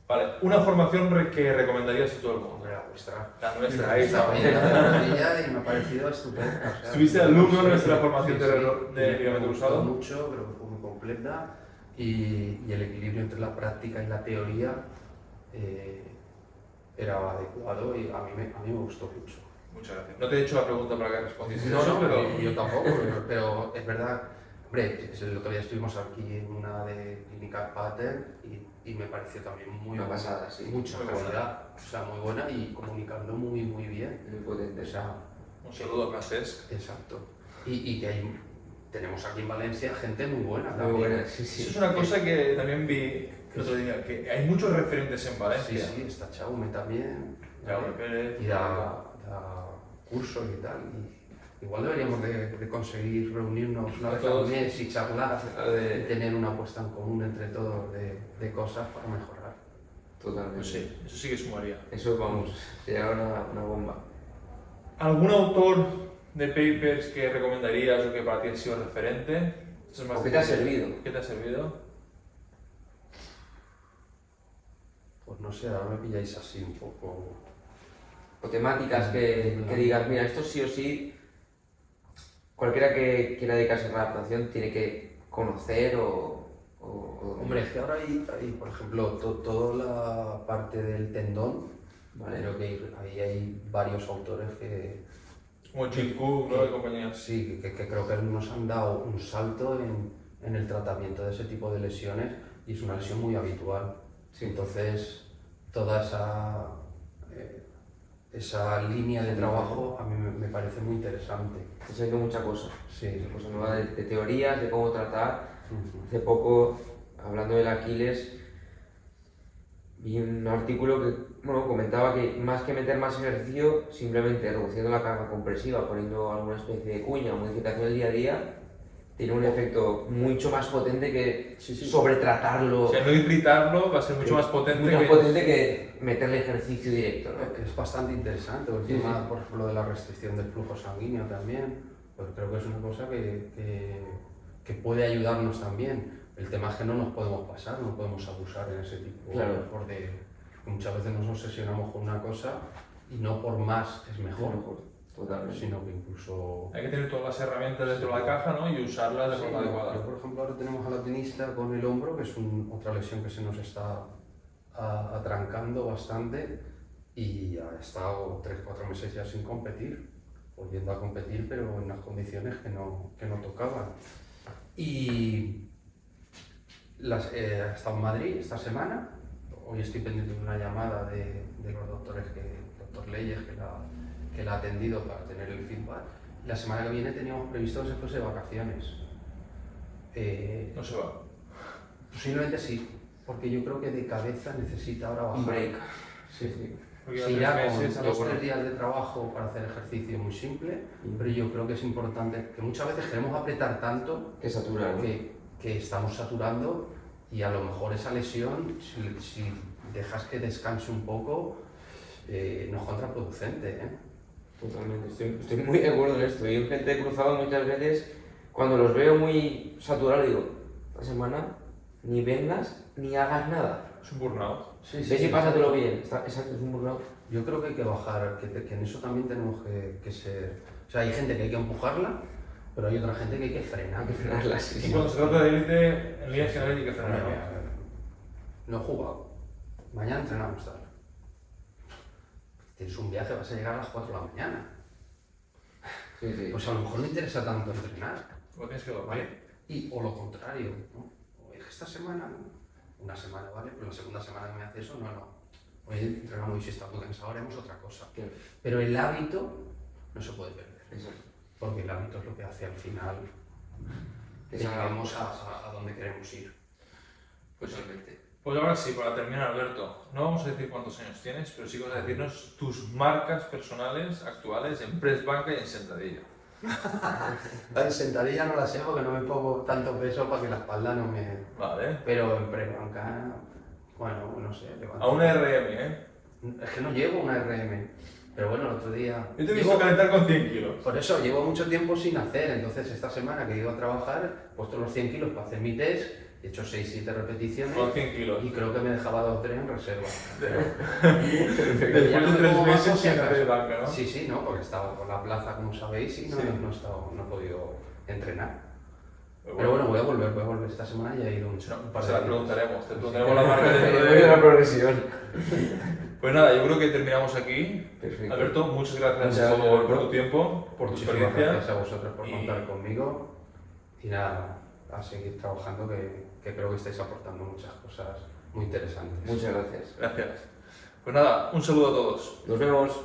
Vale, una formación que recomendarías a todo el mundo. La vuestra. La nuestra, ahí está. Y me ha parecido estupenda. O sea, ¿Estuviste alumno de nuestra formación de ligamento cruzado? Mucho, creo que fue muy completa y el equilibrio entre la práctica y la teoría era adecuado y a mí me gustó mucho. Muchas gracias. No te he hecho la pregunta para que respondieses No, eso, pero yo tampoco, pero es verdad. Hombre, el otro día estuvimos aquí en una de Clinical Pattern y me pareció también muy una pasada, sí. Mucha calidad, o sea, muy buena y comunicando muy bien. Muy potente. O sea, un saludo a Francesc. Exacto. Y que tenemos aquí en Valencia gente muy buena también. Muy buena, sí. Eso es una cosa que también vi el otro día, que hay muchos referentes en Valencia. Sí, está Chaume también. Jaume Pérez. Y da cursos y tal. Igual deberíamos de conseguir reunirnos una vez al mes y charlar y tener una apuesta en común entre todos de cosas para mejorar. Totalmente. Pues sí, eso sí que sumaría. Eso, vamos, sería una bomba. ¿Algún autor de papers que recomendarías o que para ti ha sido referente? ¿O qué te ha servido? ¿Qué te ha servido? Pues no sé, ahora me pilláis así un poco... O temáticas que digas, mira, esto sí o sí, cualquiera que quiera dedicarse a la adaptación tiene que conocer o Hombre, es que ahora hay por ejemplo, toda la parte del tendón, ¿vale? Creo que ahí hay varios autores que... Como Jim Cook, ¿no? De compañía. Sí, que creo que nos han dado un salto en el tratamiento de ese tipo de lesiones y es una lesión muy habitual. Sí. Entonces, toda esa línea de trabajo a mí me parece muy interesante. Te salido mucha cosa. Sí. Cosa nueva de teorías, de cómo tratar. Hace poco, hablando del Aquiles, Vi un artículo que comentaba que más que meter más ejercicio, simplemente reduciendo la carga compresiva, poniendo alguna especie de cuña o modificación del día a día, tiene un efecto mucho más potente que sobretratarlo. O sea, no irritarlo va a ser mucho más potente. Mucho más potente que meterle ejercicio directo, ¿no? Es bastante interesante, el tema, por ejemplo, de la restricción del flujo sanguíneo también, pues creo que es una cosa que puede ayudarnos también. El tema es que no nos podemos pasar, no podemos abusar en ese tipo Claro. de... Muchas veces nos obsesionamos con una cosa y no por más es mejor, Totalmente. sino que incluso... Hay que tener todas las herramientas dentro de la caja, ¿no? Y usarlas de forma adecuada. Yo, por ejemplo, ahora tenemos a la tenista con el hombro, que es otra lesión que se nos está atrancando bastante y ha estado 3-4 meses ya sin competir, volviendo a competir, pero en las condiciones que no tocaban. Y ha estado en Madrid esta semana. Hoy estoy pendiente de una llamada de los doctores, doctor Leyes, que la ha atendido para tener el feedback. La semana que viene teníamos previsto que se fuese de vacaciones. No se va. Posiblemente sí, porque yo creo que de cabeza necesita ahora bajar. Un break. Sí. Porque Sí, ya ya 3 con meses, a lo 2 o mejor. 3 días de trabajo para hacer ejercicio muy simple, pero yo creo que es importante, que muchas veces queremos apretar tanto Que satura, ¿no? que estamos saturando y a lo mejor esa lesión, si dejas que descanse un poco, no es contraproducente, ¿eh? Totalmente, estoy muy de acuerdo en esto. Yo gente he cruzado muchas veces, cuando los veo muy saturados, digo, esta semana ni vengas ni hagas nada. Es un burnout. Ve si pásatelo bien. Exacto, es un burnout. Yo creo que hay que bajar, que en eso también tenemos que ser... O sea, hay gente que hay que empujarla, pero hay otra gente que hay que frenar. Hay que frenarla, sí. Y cuando se trata de élite, en líneas generales hay que Hombre, frenar. mira, no he jugado. Mañana entrenamos tal. Tienes un viaje, vas a llegar a las 4 de la mañana. Sí. Pues a lo mejor no interesa tanto entrenar. Lo tienes que dormir. ¿Vale? O lo contrario, ¿no? Oye, esta semana, ¿no? Una semana, ¿vale? Pero la segunda semana que me hace eso, no. Oye, entrenamos y si está muy cansado, haremos otra cosa. Claro. Pero el hábito no se puede perder. Exacto. Porque el hábito es lo que hace al final que Esa- lleguemos a donde queremos ir. Pues ahora sí, para terminar, Alberto, no vamos a decir cuántos años tienes, pero sí que vas a decirnos tus marcas personales actuales en press banca y en sentadilla. La sentadilla no la sé porque no me pongo tanto peso para que la espalda no me... Vale. Pero en pre-banca, bueno, no sé. A una RM, ¿eh? Es que no llevo una RM. Pero bueno, el otro día... Yo te he visto calentar con 100 kilos. Por eso llevo mucho tiempo sin hacer, entonces esta semana que he ido a trabajar, he puesto los 100 kilos para hacer mi test, he hecho 6-7 repeticiones Con 100 kilos. y creo que me dejaba 2 o 3 en reserva. Después ya no de 3 tengo meses más, sin por si hacer acaso. banca, ¿no? Sí, sí, no, porque estaba por la plaza, como sabéis, y no, Sí. no he podido entrenar. Pero Pero bueno, voy a volver. Esta semana ya he ido mucho. un par Se de la días. preguntaremos, te preguntaremos la marca Voy de... a la progresión. Pues nada, yo creo que terminamos aquí. Perfecto. Alberto, muchas gracias Muchas gracias, por Alberto. tu tiempo, por tu Muchísimas experiencia. gracias a vosotros por Y- contar conmigo y nada, a seguir trabajando que creo que estáis aportando muchas cosas muy interesantes. Muchas gracias. Gracias. Pues nada, un saludo a todos. Nos vemos.